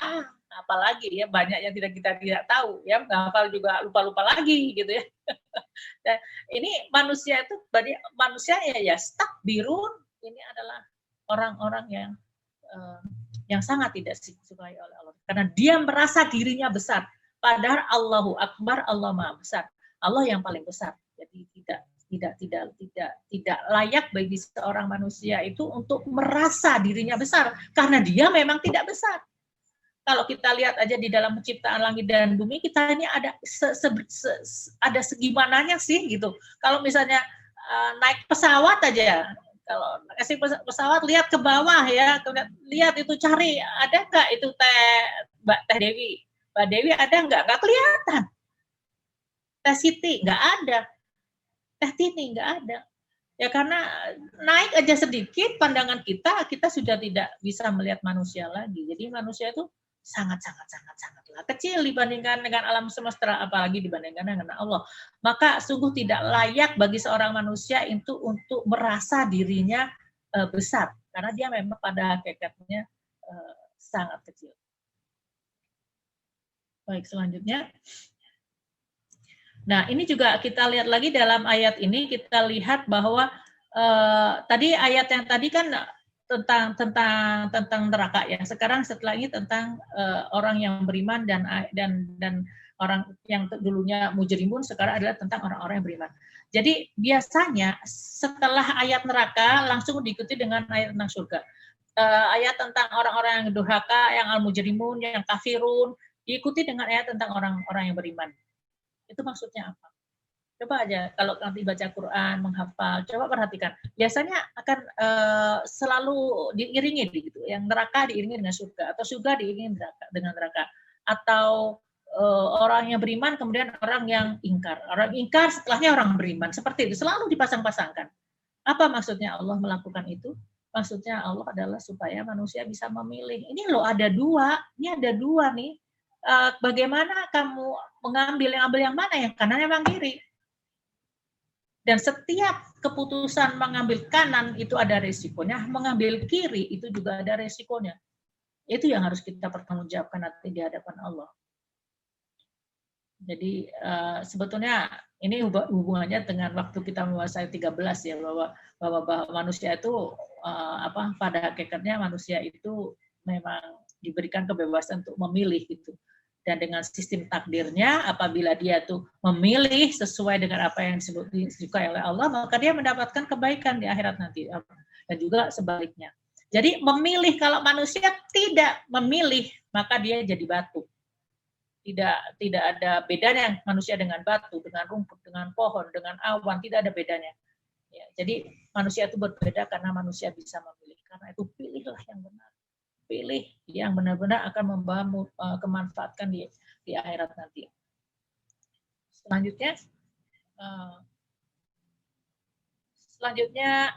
apalagi ya, banyak yang kita tidak tahu ya, hafal juga lupa lagi gitu ya. Dan ini manusia itu ya stakbirun, ini adalah orang-orang yang sangat tidak disukai oleh Allah, karena dia merasa dirinya besar, padahal Allahu Akbar, Allah Maha Besar, Allah yang paling besar. Jadi tidak layak bagi seorang manusia itu untuk merasa dirinya besar, karena dia memang tidak besar. Kalau kita lihat aja di dalam penciptaan langit dan bumi, kita ini ada ada segimananya sih gitu. Kalau misalnya naik pesawat aja, kalau kasih pesawat lihat ke bawah ya, lihat itu, cari ada nggak itu Mbak Dewi ada nggak kelihatan. Teh Siti nggak ada. Teh Tini nggak ada. Ya karena naik aja sedikit pandangan kita sudah tidak bisa melihat manusia lagi. Jadi manusia itu sangat kecil dibandingkan dengan alam semesta, apalagi dibandingkan dengan Allah. Maka sungguh tidak layak bagi seorang manusia itu untuk merasa dirinya besar, karena dia memang pada hakikatnya sangat kecil. Baik, selanjutnya. Nah, ini juga kita lihat lagi dalam ayat ini, kita lihat bahwa tadi ayat yang tadi kan tentang neraka ya. Sekarang setelah ini tentang orang yang beriman dan orang yang dulunya mujrimun, sekarang adalah tentang orang-orang yang beriman. Jadi biasanya setelah ayat neraka langsung diikuti dengan ayat tentang surga. Ayat tentang orang-orang yang durhaka, yang al-mujrimun, yang kafirun, diikuti dengan ayat tentang orang-orang yang beriman. Itu maksudnya apa? Coba aja kalau nanti baca Quran, menghafal, coba perhatikan. Biasanya akan selalu diiringi gitu. Yang neraka diiringi dengan surga, atau surga diiringi dengan neraka. Atau orang yang beriman kemudian orang yang ingkar. Orang ingkar setelahnya orang beriman. Seperti itu, selalu dipasang-pasangkan. Apa maksudnya Allah melakukan itu? Maksudnya Allah adalah supaya manusia bisa memilih. Ini loh ada dua nih. Bagaimana kamu mengambil yang mana, yang kanan yang kiri. Dan setiap keputusan mengambil kanan itu ada resikonya, mengambil kiri itu juga ada resikonya. Itu yang harus kita pertanggungjawabkan nanti di hadapan Allah. Jadi sebetulnya ini hubungannya dengan waktu kita menguasai 13 ya, bahwa manusia itu pada hakikatnya manusia itu memang diberikan kebebasan untuk memilih gitu. Dan dengan sistem takdirnya, apabila dia tuh memilih sesuai dengan apa yang disukai oleh Allah, maka dia mendapatkan kebaikan di akhirat nanti. Dan juga sebaliknya. Jadi memilih, kalau manusia tidak memilih, maka dia jadi batu. Tidak ada bedanya manusia dengan batu, dengan rumput, dengan pohon, dengan awan, tidak ada bedanya. Ya, jadi manusia itu berbeda karena manusia bisa memilih. Karena itu pilihlah yang benar. Pilih yang benar-benar akan membawa kemanfaatkan di akhirat nanti. Selanjutnya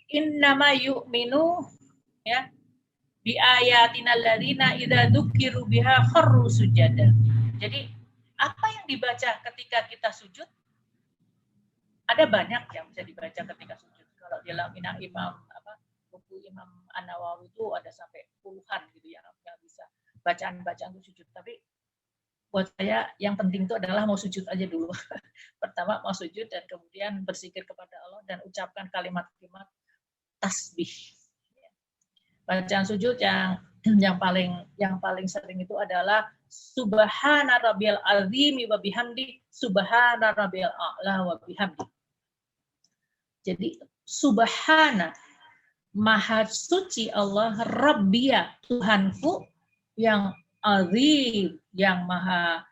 innama yu'minu ya bi ayatina alladzina idza dzukiru biha kharru sujada. Jadi apa yang dibaca ketika kita sujud? Ada banyak yang bisa dibaca ketika sujud. Kalau di dalam buku Imam An-Nawawi itu ada sampai puluhan gitu ya yang bisa bacaan-bacaan itu sujud. Tapi buat saya yang penting itu adalah mau sujud aja dulu. Pertama mau sujud dan kemudian berzikir kepada Allah dan ucapkan kalimat-kalimat tasbih. Bacaan sujud yang paling sering itu adalah subhana rabbiyal azim wa bihamdi subhana rabbiyal a'la wa bihamdi. Jadi subhana maha suci Allah, rabbiya Tuhanku yang azim, yang maha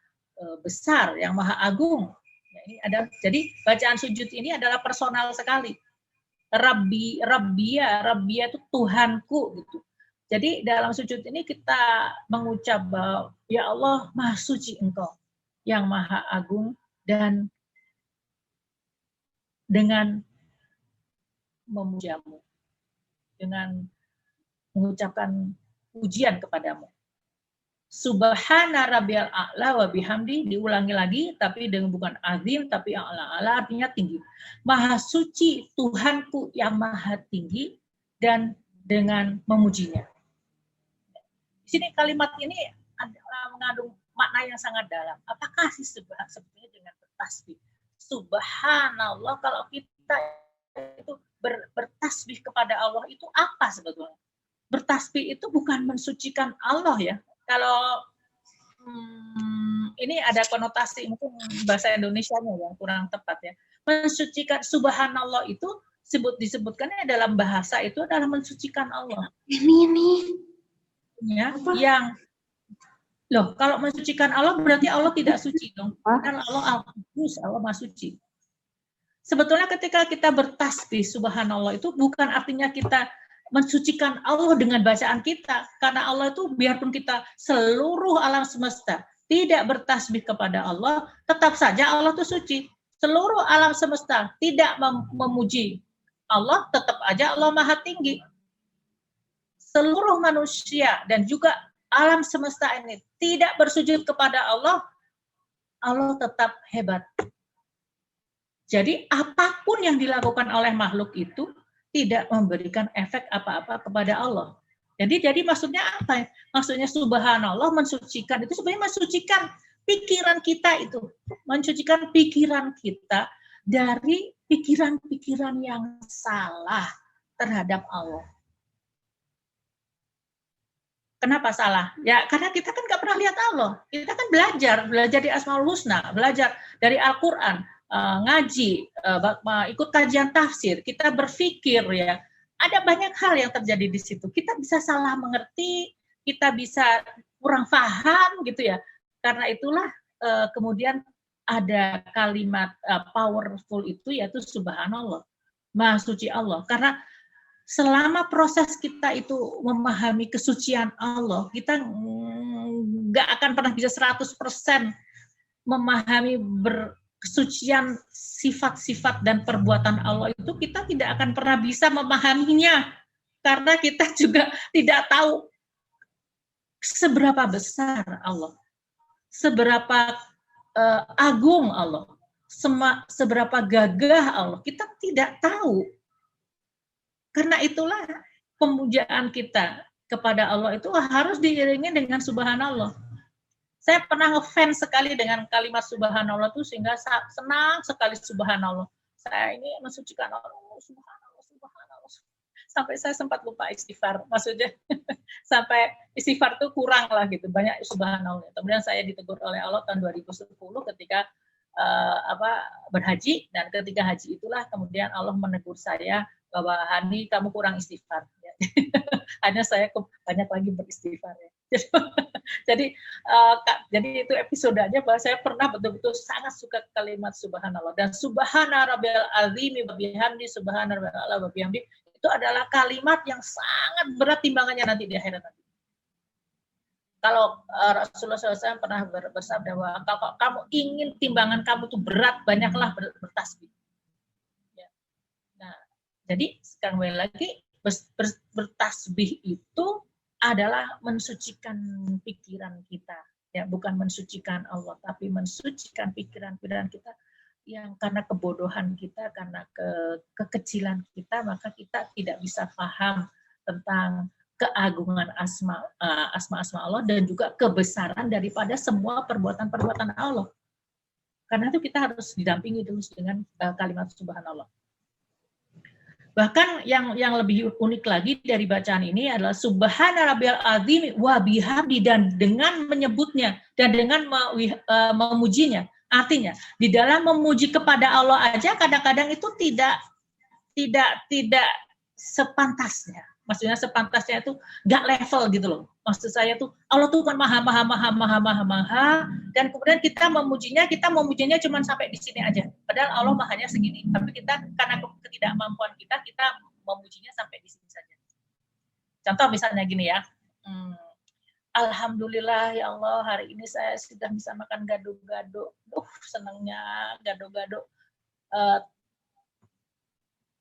besar, yang maha agung. Ya, ini ada. Jadi bacaan sujud ini adalah personal sekali. Rabbiya itu Tuhanku gitu. Jadi dalam sujud ini kita mengucap bahwa ya Allah maha suci Engkau yang maha agung, dan dengan memujamu, dengan mengucapkan pujian kepadamu. Subhana rabbiyal a'la wa bihamdi, diulangi lagi tapi dengan bukan azim tapi a'la artinya tinggi. Maha suci Tuhanku yang maha tinggi dan dengan memujinya. Di sini kalimat ini mengandung makna yang sangat dalam. Apakah sih sebetulnya dengan bertasbih? Subhanallah, kalau kita itu bertasbih kepada Allah itu apa sebetulnya? Bertasbih itu bukan mensucikan Allah ya. Kalau ini ada konotasi mungkin bahasa Indonesianya yang kurang tepat ya. Mensucikan subhanallah itu disebutkannya dalam bahasa itu adalah mensucikan Allah. Ini ya, yang loh kalau mensucikan Allah berarti Allah tidak suci dong. Karena Allah al-Qudus, Allah Maha Suci. Sebetulnya ketika kita bertasbih subhanallah itu bukan artinya kita mensucikan Allah dengan bacaan kita, karena Allah itu biarpun kita seluruh alam semesta tidak bertasbih kepada Allah, tetap saja Allah itu suci. Seluruh alam semesta tidak memuji Allah, tetap aja Allah Maha Tinggi. Seluruh manusia dan juga alam semesta ini tidak bersujud kepada Allah, Allah tetap hebat. Jadi apapun yang dilakukan oleh makhluk itu tidak memberikan efek apa-apa kepada Allah. Jadi maksudnya apa? Maksudnya subhanallah mensucikan itu sebenarnya mensucikan pikiran kita itu, mensucikan pikiran kita dari pikiran-pikiran yang salah terhadap Allah. Kenapa salah? Ya karena kita kan nggak pernah lihat Allah. Kita kan belajar di Asmaul Husna, belajar dari Al-Quran, ngaji, ikut kajian tafsir, kita berpikir ya. Ada banyak hal yang terjadi di situ. Kita bisa salah mengerti, kita bisa kurang paham gitu ya. Karena itulah kemudian ada kalimat powerful itu yaitu subhanallah, Maha Suci Allah. Karena selama proses kita itu memahami kesucian Allah, kita nggak akan pernah bisa 100% memahami kesucian sifat-sifat dan perbuatan Allah itu, kita tidak akan pernah bisa memahaminya. Karena kita juga tidak tahu seberapa besar Allah, seberapa agung Allah, seberapa gagah Allah, kita tidak tahu. Karena itulah pemujaan kita kepada Allah itu harus diiringi dengan subhanallah. Saya pernah ngefans sekali dengan kalimat subhanallah itu sehingga senang sekali subhanallah. Saya ini mensucikan Allah, subhanallah, subhanallah. Sampai saya sempat lupa istighfar, maksudnya sampai istighfar itu kurang lah gitu, banyak subhanallah. Kemudian saya ditegur oleh Allah tahun 2010 ketika berhaji, dan ketika haji itulah kemudian Allah menegur saya bahwa Hani kamu kurang istighfar. Hanya saya banyak lagi beristighfar ya. Jadi jadi itu episodenya bahwa saya pernah betul-betul sangat suka kalimat subhanallah, dan subhana rabbiyal azimi wa bihamdi subhana rabbiyal wa bihamdi itu adalah kalimat yang sangat berat timbangannya nanti di akhirat nanti. Kalau Rasulullah SAW pernah bersabda bahwa kalau kamu ingin timbangan kamu itu berat, banyaklah bertasbih. Ya. Nah, jadi sekali lagi bertasbih itu adalah mensucikan pikiran kita, ya, bukan mensucikan Allah, tapi mensucikan pikiran-pikiran kita yang karena kebodohan kita, karena kekecilan kita, maka kita tidak bisa paham tentang keagungan asma Allah dan juga kebesaran daripada semua perbuatan-perbuatan Allah. Karena itu kita harus didampingi terus dengan kalimat subhanallah. Bahkan yang lebih unik lagi dari bacaan ini adalah subhana rabbiyal azim wa bihamdi, dan dengan menyebutnya dan dengan memujinya. Artinya di dalam memuji kepada Allah aja kadang-kadang itu tidak sepantasnya. Maksudnya sepantasnya itu nggak level gitu loh. Maksud saya tuh Allah tuh kan maha, dan kemudian kita memujinya cuma sampai di sini aja. Padahal Allah mahanya segini. Tapi kita karena ketidakmampuan kita memujinya sampai di sini saja. Contoh misalnya gini ya. Alhamdulillah ya Allah, hari ini saya sudah bisa makan gado-gado. Senangnya gado-gado.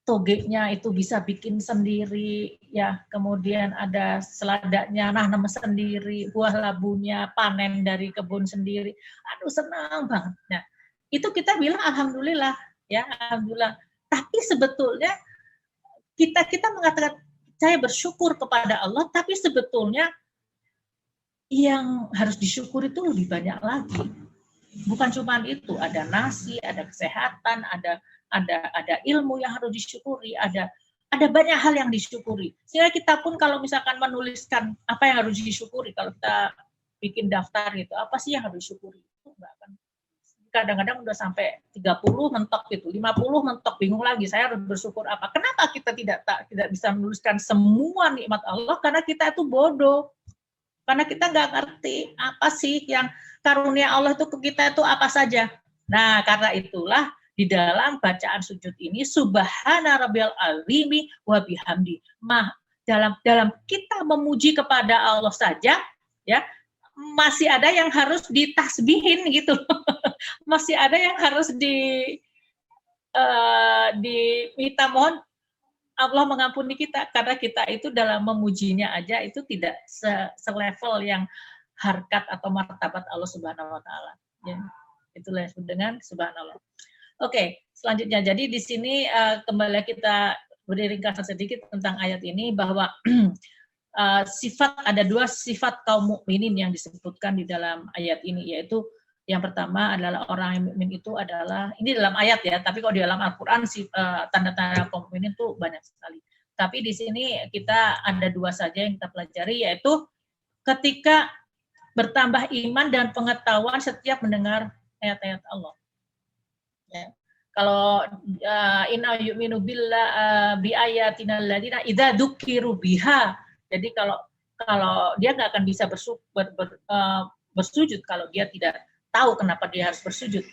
Togenya itu bisa bikin sendiri, ya. Kemudian ada seladaknya, nanam sendiri, buah labunya panen dari kebun sendiri. Aduh, senang banget. Nah, itu kita bilang alhamdulillah, ya, alhamdulillah. Tapi sebetulnya kita mengatakan saya bersyukur kepada Allah, tapi sebetulnya yang harus disyukuri itu lebih banyak lagi. Bukan cuma itu, ada nasi, ada kesehatan, ada ilmu yang harus disyukuri, ada banyak hal yang disyukuri. Sehingga kita pun kalau misalkan menuliskan apa yang harus disyukuri, kalau kita bikin daftar gitu, apa sih yang harus disyukuri? Itu enggak akan. Kadang-kadang udah sampai 30 mentok gitu, 50 mentok, bingung lagi saya harus bersyukur apa. Kenapa kita tidak bisa menuliskan semua nikmat Allah? Karena kita itu bodoh. Karena kita nggak ngerti apa sih yang karunia Allah itu ke kita itu apa saja. Nah, karena itulah di dalam bacaan sujud ini subhana rabbiyal azimi wa bihamdi. Dalam kita memuji kepada Allah saja, ya, masih ada yang harus ditasbihin gitu. Masih ada yang harus diminta mohon Allah mengampuni kita, karena kita itu dalam memujinya aja itu tidak selevel yang harkat atau martabat Allah Subhanahu wa taala. Ya. Itulah yang disebut dengan subhanallah. Oke, selanjutnya jadi di sini kembali kita beri ringkasan sedikit tentang ayat ini bahwa ada dua sifat kaum mukminin yang disebutkan di dalam ayat ini, yaitu yang pertama adalah orang yang mukmin itu adalah, ini dalam ayat ya, tapi kalau di dalam Al-Quran tanda-tanda kaum mukminin itu banyak sekali. Tapi di sini kita ada dua saja yang kita pelajari, yaitu ketika bertambah iman dan pengetahuan setiap mendengar ayat-ayat Allah. Ya. Kalau inna yu'minu billah bi ayatina alladziina idza dzukiru biha. Jadi kalau dia nggak akan bisa bersujud kalau dia tidak tahu kenapa dia harus bersujud.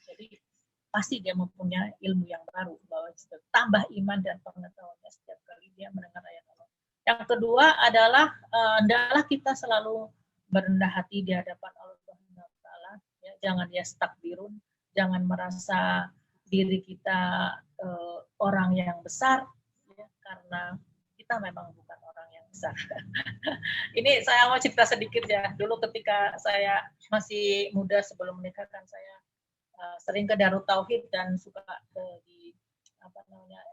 Jadi pasti dia mempunyai ilmu yang baru, bahwa tambah iman dan pengetahuannya setiap kali dia mendengar ayat Allah. Yang kedua adalah hendaklah kita selalu berendah hati di hadapan Allah Subhanahu wa taala, ya, jangan yastakbirun, jangan merasa diri kita orang yang besar, ya, karena kita memang bukan orang yang besar. Ini saya mau cerita sedikit ya. Dulu ketika saya masih muda sebelum menikah kan saya sering ke Darut Tauhid dan suka di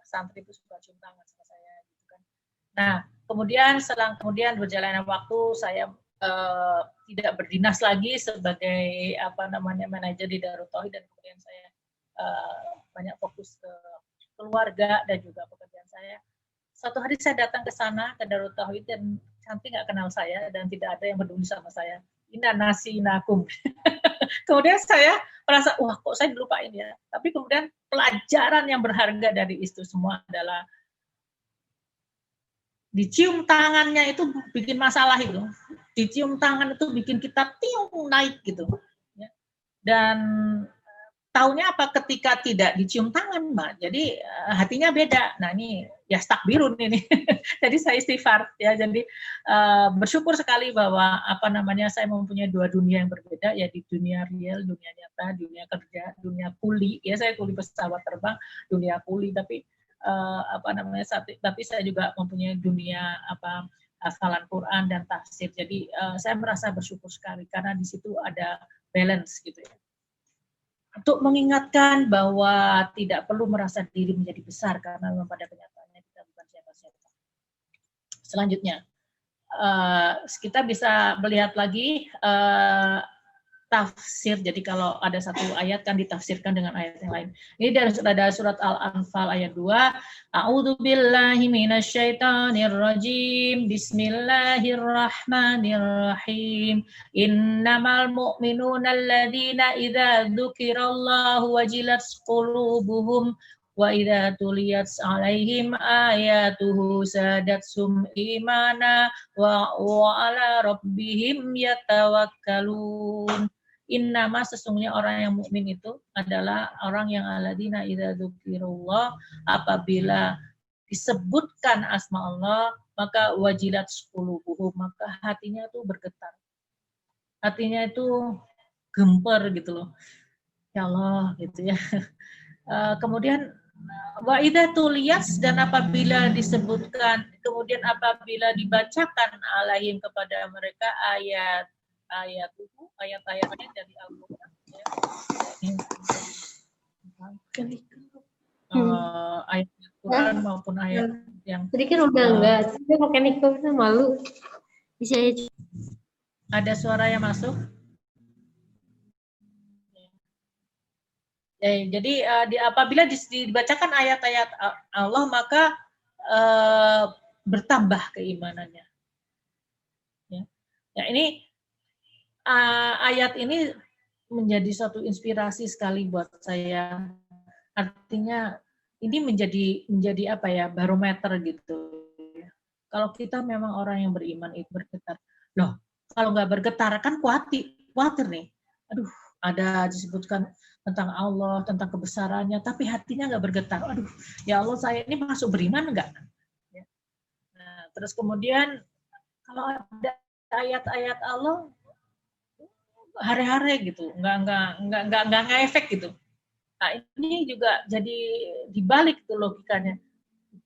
santri itu suka cium tangan sama saya gitu kan. Nah, kemudian berjalannya waktu saya tidak berdinas lagi sebagai manajer di Darut Tauhid, dan kemudian saya banyak fokus ke keluarga dan juga pekerjaan saya. Suatu hari saya datang ke sana ke Darut Tauhid dan santri nggak kenal saya dan tidak ada yang peduli sama saya. Inna nasi nakum. Kemudian saya merasa, wah kok saya dilupain ya. Tapi kemudian pelajaran yang berharga dari itu semua adalah dicium tangannya itu bikin masalah itu. dicium tangan itu bikin kita tiung naik gitu. Ya. Dan taunya apa ketika tidak dicium tangan, Mbak. Jadi hatinya beda. Nah ini ya takbirun ini. Jadi saya istighfar ya. Jadi bersyukur sekali bahwa saya mempunyai dua dunia yang berbeda, ya di dunia real, dunia nyata, dunia kerja, dunia kuli. Ya saya kuli pesawat terbang, dunia kuli. Tapi tapi saya juga mempunyai dunia hafalan Quran dan tafsir. Jadi saya merasa bersyukur sekali karena di situ ada balance gitu ya. Untuk mengingatkan bahwa tidak perlu merasa diri menjadi besar karena memang pada kenyataannya kita bukan siapa-siapa. Selanjutnya, kita bisa melihat lagi tafsir. Jadi kalau ada satu ayat kan ditafsirkan dengan ayat yang lain. Ini dari surat Al-Anfal ayat 2. A'udzu billahi minasyaitonir rajim. Bismillahirrahmanirrahim. Innamal mu'minuna alladzina idza dzukirallahu wajilat qulubuhum wa idza tuliyat 'alaihim ayatuhu sadatsum imana wa ala rabbihim yatawakkalun. Innama sesungguhnya orang yang mukmin itu adalah orang yang alladzina idza dzukirallah, apabila disebutkan asma Allah maka wajilat qulubuhum, maka hatinya itu bergetar. Hatinya itu gemper gitu loh. Ya Allah gitu ya. Kemudian wa idza tuliyas, dan apabila disebutkan, kemudian apabila dibacakan alaihim kepada mereka ayat-ayatnya dari Al-Qur'an ya. Ayat Al-Qur'an maupun ayat yang tadi kan udah enggak, tapi pakai niqab itu malu. Bisa aja. Ada suara yang masuk? Jadi apabila dibacakan ayat-ayat Allah maka bertambah keimanannya. Ya, ini ayat ini menjadi satu inspirasi sekali buat saya. Artinya ini menjadi barometer gitu. Kalau kita memang orang yang beriman itu bergetar. Loh, kalau nggak bergetar kan khawatir nih. Aduh, ada disebutkan tentang Allah, tentang kebesarannya, tapi hatinya nggak bergetar. Aduh, ya Allah, saya ini masuk beriman nggak? Nah, terus kemudian kalau ada ayat-ayat Allah hari-hari gitu, nggak efek gitu. Nah, ini juga jadi dibalik tuh logikanya.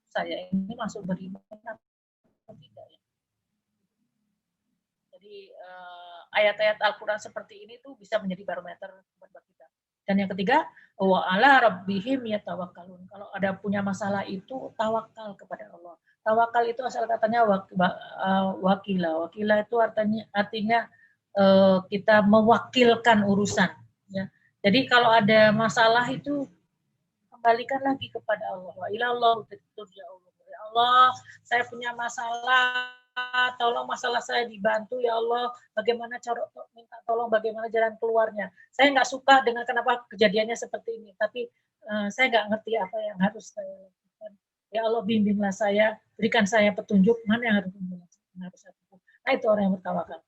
Saya ini masuk beriman atau tidak ya? Jadi ayat-ayat Al-Quran seperti ini tuh bisa menjadi barometer buat kita. Dan yang ketiga, wa ala rabbihim yatawakkalun. Kalau ada punya masalah itu tawakal kepada Allah. Tawakal itu asal katanya wakila. Wakila itu artinya kita mewakilkan urusan. Ya. Jadi kalau ada masalah itu kembalikan lagi kepada Allah. Wa ilallah turja'ul. Ya Allah, saya punya masalah, tolong masalah saya dibantu ya Allah. Bagaimana cara minta tolong, bagaimana jalan keluarnya. Saya nggak suka dengan kenapa kejadiannya seperti ini, tapi saya nggak ngerti apa yang harus saya lakukan. Ya Allah, bimbinglah saya, berikan saya petunjuk mana yang harus saya lakukan. Nah, itu orang yang bertawakal.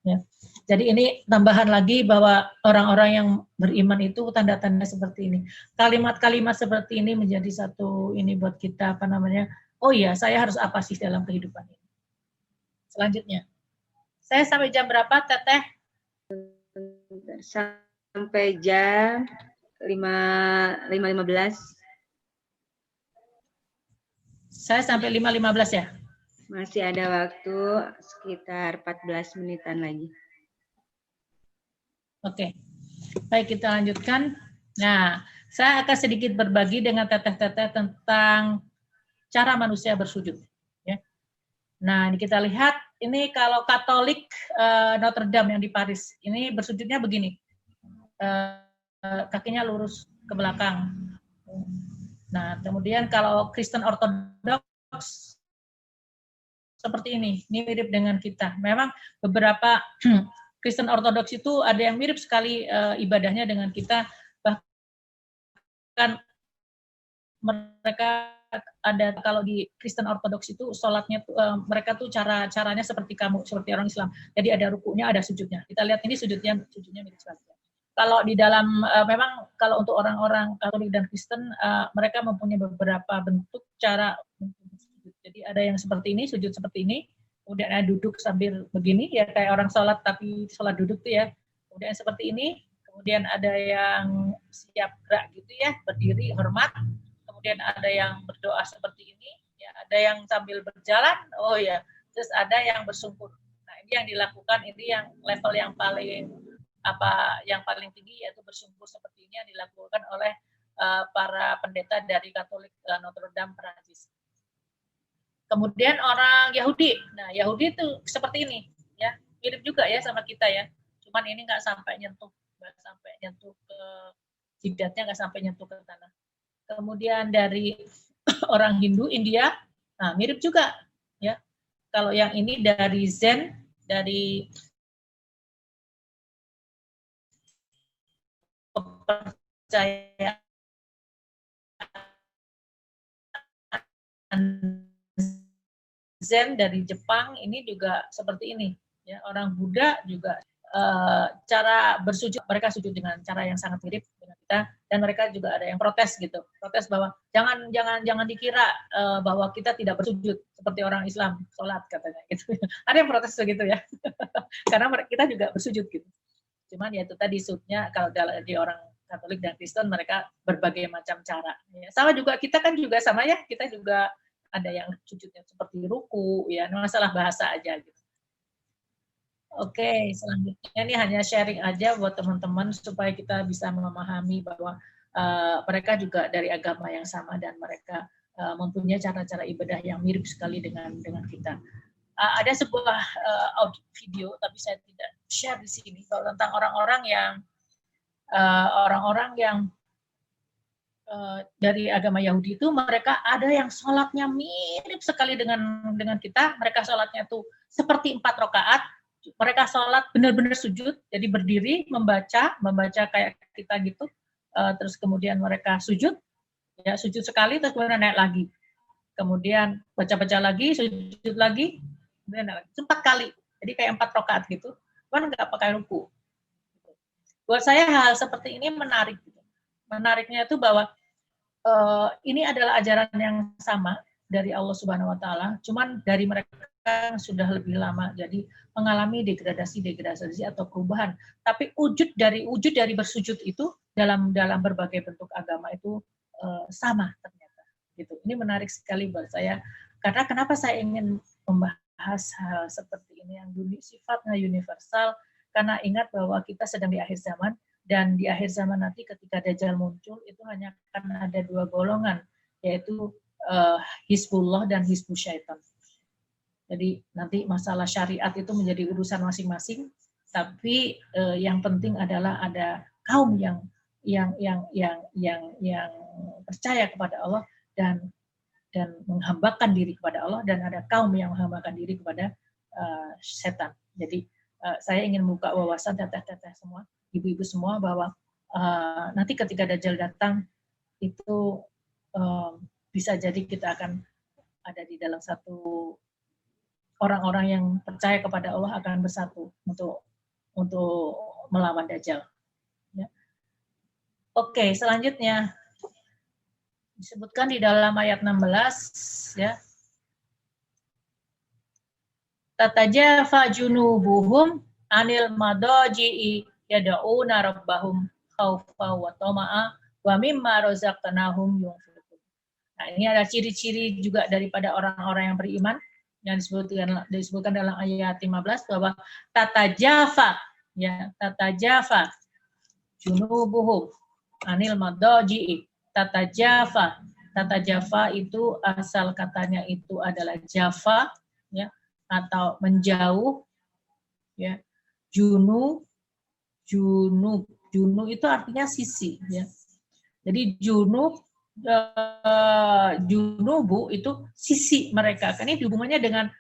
Ya. Jadi ini tambahan lagi bahwa orang-orang yang beriman itu tanda-tanda seperti ini. Kalimat-kalimat seperti ini menjadi satu ini buat kita oh iya, saya harus apa sih dalam kehidupan ini. Selanjutnya. Saya sampai jam berapa, Teteh? Sampai jam 5.15. Saya sampai 5.15 ya? Masih ada waktu sekitar 14 menitan lagi. Oke. Baik, kita lanjutkan. Nah, saya akan sedikit berbagi dengan teteh-teteh tentang cara manusia bersujud. Ya. Nah, ini kita lihat, ini kalau Katolik Notre Dame yang di Paris, ini bersujudnya begini. Kakinya lurus ke belakang. Nah, kemudian kalau Kristen Ortodoks seperti ini mirip dengan kita. Memang beberapa Kristen Ortodoks itu ada yang mirip sekali ibadahnya dengan kita, bahkan mereka ada kalau di Kristen Ortodoks itu sholatnya mereka tuh caranya seperti orang Islam. Jadi ada rukunya, ada sujudnya. Kita lihat ini sujudnya mirip sekali. Kalau di dalam memang kalau untuk orang-orang Katolik dan Kristen mereka mempunyai beberapa bentuk cara sujud. Jadi ada yang seperti ini, sujud seperti ini, kemudian ada duduk sambil begini ya kayak orang sholat tapi sholat duduk tuh ya. Kemudian seperti ini, kemudian ada yang siap gerak gitu ya, berdiri hormat. Kemudian ada yang berdoa seperti ini, ya ada yang sambil berjalan, oh ya, terus ada yang bersungkur. Nah ini yang dilakukan, ini yang level yang paling tinggi yaitu bersungkur seperti ini yang dilakukan oleh para pendeta dari Katolik Notre Dame Prancis. Kemudian orang Yahudi, nah Yahudi itu seperti ini, ya mirip juga ya sama kita ya, cuman ini nggak sampai nyentuh ke jidatnya, nggak sampai nyentuh ke tanah. Kemudian dari orang Hindu, India, nah mirip juga, ya. Kalau yang ini dari Zen, dari kepercayaan Zen dari Jepang, ini juga seperti ini, ya. Orang Buddha juga cara bersujud, mereka sujud dengan cara yang sangat mirip dengan kita, dan mereka juga ada yang protes gitu, protes bahwa jangan dikira bahwa kita tidak bersujud seperti orang Islam sholat katanya gitu. Ada yang protes begitu ya, karena kita juga bersujud gitu. Cuman ya itu tadi sujudnya kalau di orang Katolik dan Kristen mereka berbagai macam cara. Ya. Sama juga kita kan juga sama ya, kita juga ada yang sujudnya seperti ruku ya, masalah bahasa aja gitu. Oke, selanjutnya ini hanya sharing aja buat teman-teman supaya kita bisa memahami bahwa mereka juga dari agama yang sama dan mereka mempunyai cara-cara ibadah yang mirip sekali dengan kita. Ada sebuah video, tapi saya tidak share di sini, tentang orang-orang yang dari agama Yahudi itu, mereka ada yang sholatnya mirip sekali dengan kita. Mereka sholatnya tuh seperti 4 rakaat. Mereka sholat benar-benar sujud, jadi berdiri membaca kayak kita gitu, terus kemudian mereka sujud, ya sujud sekali, terus kemudian naik lagi, kemudian baca lagi, sujud lagi, kemudian naik lagi, 4 kali, jadi kayak 4 rakaat gitu, kan nggak pakai ruku. Buat saya hal seperti ini menarik, gitu. Menariknya itu bahwa ini adalah ajaran yang sama dari Allah Subhanahu Wa Taala, cuman dari mereka sudah lebih lama, jadi mengalami degradasi atau perubahan. Tapi wujud dari bersujud itu dalam berbagai bentuk agama itu sama ternyata. Gitu. Ini menarik sekali buat saya. Karena kenapa saya ingin membahas hal seperti ini yang sifatnya universal? Karena ingat bahwa kita sedang di akhir zaman, dan di akhir zaman nanti ketika Dajjal muncul itu hanya akan ada 2 golongan, yaitu Hizbullah dan Hizbus Syaitan. Jadi nanti masalah syariat itu menjadi urusan masing-masing, tapi yang penting adalah ada kaum yang percaya kepada Allah dan menghambakan diri kepada Allah, dan ada kaum yang menghambakan diri kepada setan. Jadi saya ingin membuka wawasan teteh-teteh semua, ibu-ibu semua, bahwa nanti ketika Dajjal datang itu bisa jadi kita akan ada di dalam satu orang-orang yang percaya kepada Allah akan bersatu untuk melawan Dajjal. Ya. Oke, selanjutnya disebutkan di dalam ayat 16, ya. Tatajafa junubuhum anil madaji'i yad'una rabbahum khaufa wa tama'a wa mimma razaqnahum yunfiqun. Nah, ini ada ciri-ciri juga daripada orang-orang yang beriman yang disebutkan dalam ayat 15 bahwa tatajafa junubuhum anil madaji'i. Tatajafa itu asal katanya itu adalah jafa, ya, atau menjauh, ya. Junub itu artinya sisi, ya. Jadi junubu itu sisi mereka. Kan ini hubungannya dengan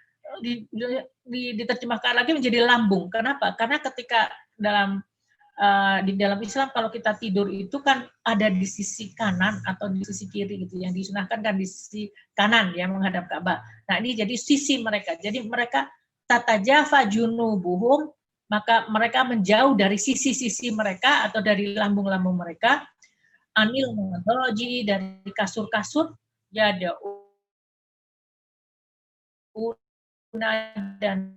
diterjemahkan lagi menjadi lambung. Kenapa? Karena ketika dalam di dalam Islam kalau kita tidur itu kan ada di sisi kanan atau di sisi kiri gitu. Yang disunahkan kan di sisi kanan ya menghadap Ka'bah. Nah ini jadi sisi mereka. Jadi mereka tatajafa junubuhum, maka mereka menjauh dari sisi-sisi mereka atau dari lambung-lambung mereka, anil madaji, dari kasur-kasur, ya ada dan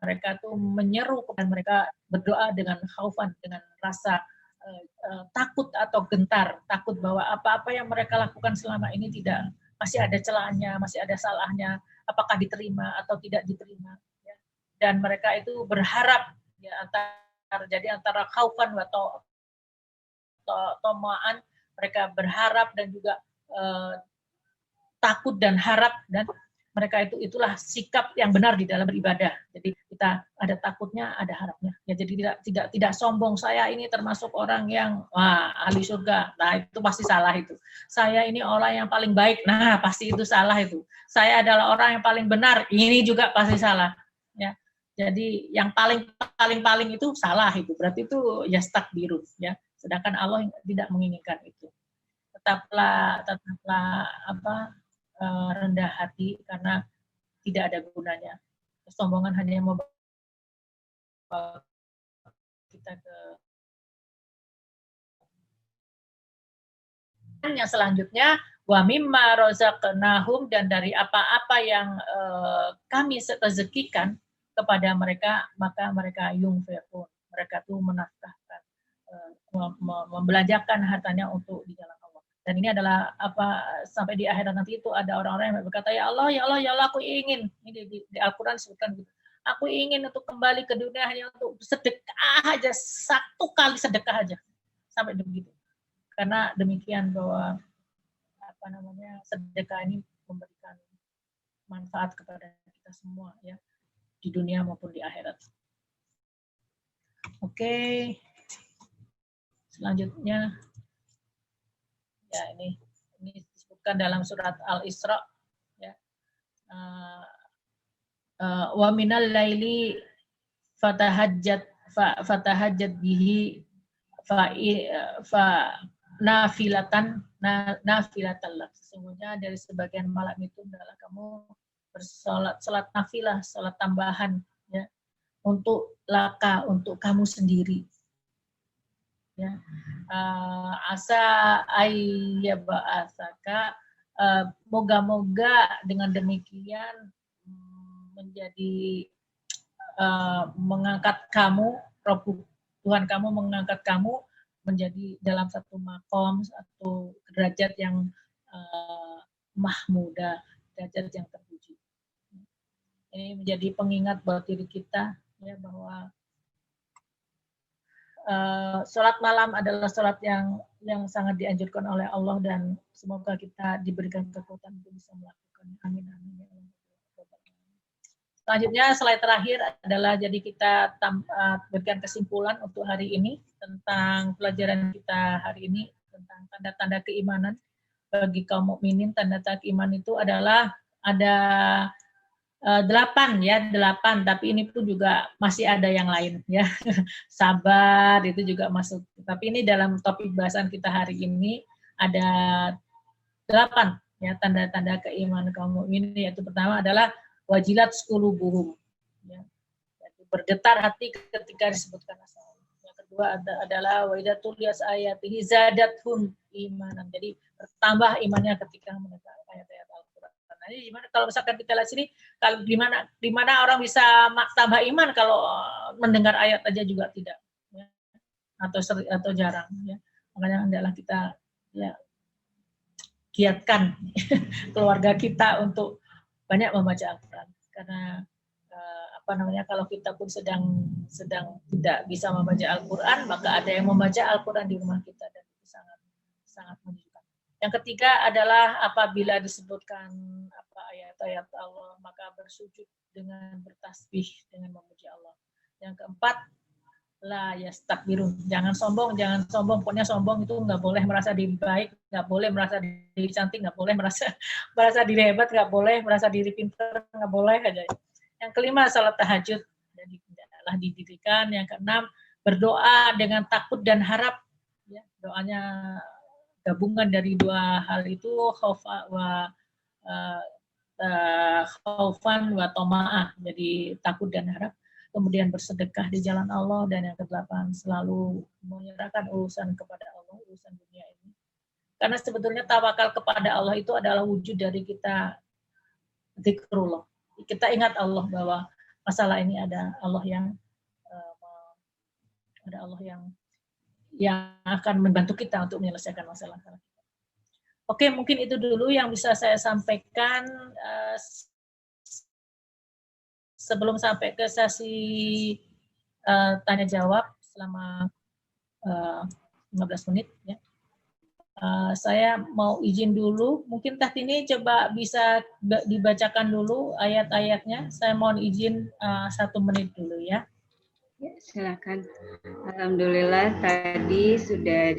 mereka tuh menyeru kepada mereka berdoa dengan khaufan, dengan rasa takut atau gentar, takut bahwa apa-apa yang mereka lakukan selama ini tidak, masih ada celahnya, masih ada salahnya, apakah diterima atau tidak diterima. Ya. Dan mereka itu berharap ya antara khaufan atau tomaan, mereka berharap dan juga takut dan harap, dan mereka itulah sikap yang benar di dalam beribadah. Jadi kita ada takutnya, ada harapnya. Ya, jadi tidak sombong. Saya ini termasuk orang yang ahli surga. Nah itu pasti salah itu. Saya ini orang yang paling baik. Nah pasti itu salah itu. Saya adalah orang yang paling benar. Ini juga pasti salah. Ya. Jadi yang paling itu salah itu. Berarti itu yastakbirun. Ya. Sedangkan Allah tidak menginginkan itu. Tetaplah rendah hati karena tidak ada gunanya. Kesombongan hanya membawa kita ke. Yang selanjutnya, wa mimma razaqnahum, dan dari apa-apa yang kami rezekikan kepada mereka, maka mereka yunfiqun. Mereka tuh menafkahkan, membelanjakan hartanya untuk di jalan Allah. Dan ini adalah sampai di akhirat nanti itu ada orang-orang yang berkata, ya Allah, aku ingin. Ini di Al-Quran disebutkan gitu. Aku ingin untuk kembali ke dunia hanya untuk sedekah aja, 1 kali sedekah aja. Sampai begitu. Karena demikian bahwa sedekah ini memberikan manfaat kepada kita semua ya, di dunia maupun di akhirat. Oke. Selanjutnya ya ini disebutkan dalam surat Al-Isra ya. Wa minal laili fatahajjat bihi fa nafilatan lah. Sesungguhnya dari sebagian malam itu adalah kamu salat nafilah, salat tambahan ya, untuk kamu sendiri. Ya. Asa ayyaba'asaka, moga-moga dengan demikian menjadi mengangkat kamu, Tuhan kamu mengangkat kamu menjadi dalam satu makom, satu derajat yang mahmudah, derajat yang terpuji. Ini menjadi pengingat buat diri kita ya, bahwa sholat malam adalah sholat yang sangat dianjurkan oleh Allah, dan semoga kita diberikan kekuatan untuk bisa melakukannya. Amin. Selanjutnya slide terakhir adalah jadi kita berikan kesimpulan untuk hari ini tentang pelajaran kita hari ini tentang tanda-tanda keimanan bagi kaum mukminin. Tanda-tanda keimanan itu adalah ada 8 ya, 8, tapi ini pun juga masih ada yang lain ya. Sabar itu juga masuk. Tapi ini dalam topik bahasan kita hari ini ada 8 ya tanda-tanda keimanan kaum mukminin, yaitu pertama adalah wajilat qulubuhum ya. Jadi bergetar hati ketika disebutkan asal. Yang kedua adalah wa idza tuliyat ayatihi zadathum imanan. Jadi bertambah imannya ketika mendengar ayat-ayat Al-Qur'an. Nah, ini gimana kalau misalkan kita lihat sini, kalau di mana orang bisa tambah iman kalau mendengar ayat aja juga tidak ya. Atau jarang ya. Makanya adalah kita ya giatkan keluarga kita untuk banyak membaca Al-Quran, karena kalau kita pun sedang tidak bisa membaca Al-Quran, maka ada yang membaca Al-Quran di rumah kita, dan itu sangat menyejukkan. Yang ketiga adalah apabila disebutkan ayat-ayat Allah, maka bersujud dengan bertasbih, dengan memuji Allah. Yang keempat, la yastakbirun, jangan sombong. Pokoknya sombong itu nggak boleh merasa diri baik, nggak boleh merasa diri cantik, nggak boleh merasa diri hebat, nggak boleh merasa diri pintar, nggak boleh aja. Yang kelima, salat tahajud, jadi tidaklah didirikan. Yang keenam, berdoa dengan takut dan harap, ya, doanya gabungan dari dua hal itu, khaufan wa toma'ah, jadi takut dan harap. Kemudian bersedekah di jalan Allah, dan yang ke-8 selalu menyerahkan urusan kepada Allah, urusan dunia ini. Karena sebetulnya tawakal kepada Allah itu adalah wujud dari kita zikrullah. Kita ingat Allah bahwa masalah ini ada Allah yang akan membantu kita untuk menyelesaikan masalah. Oke, mungkin itu dulu yang bisa saya sampaikan sebelum sampai ke sesi tanya jawab selama 15 menit. Ya. Saya mau izin dulu, mungkin Tahtini coba bisa dibacakan dulu ayat-ayatnya. Saya mohon izin 1 menit dulu ya. Ya, silakan. Alhamdulillah tadi sudah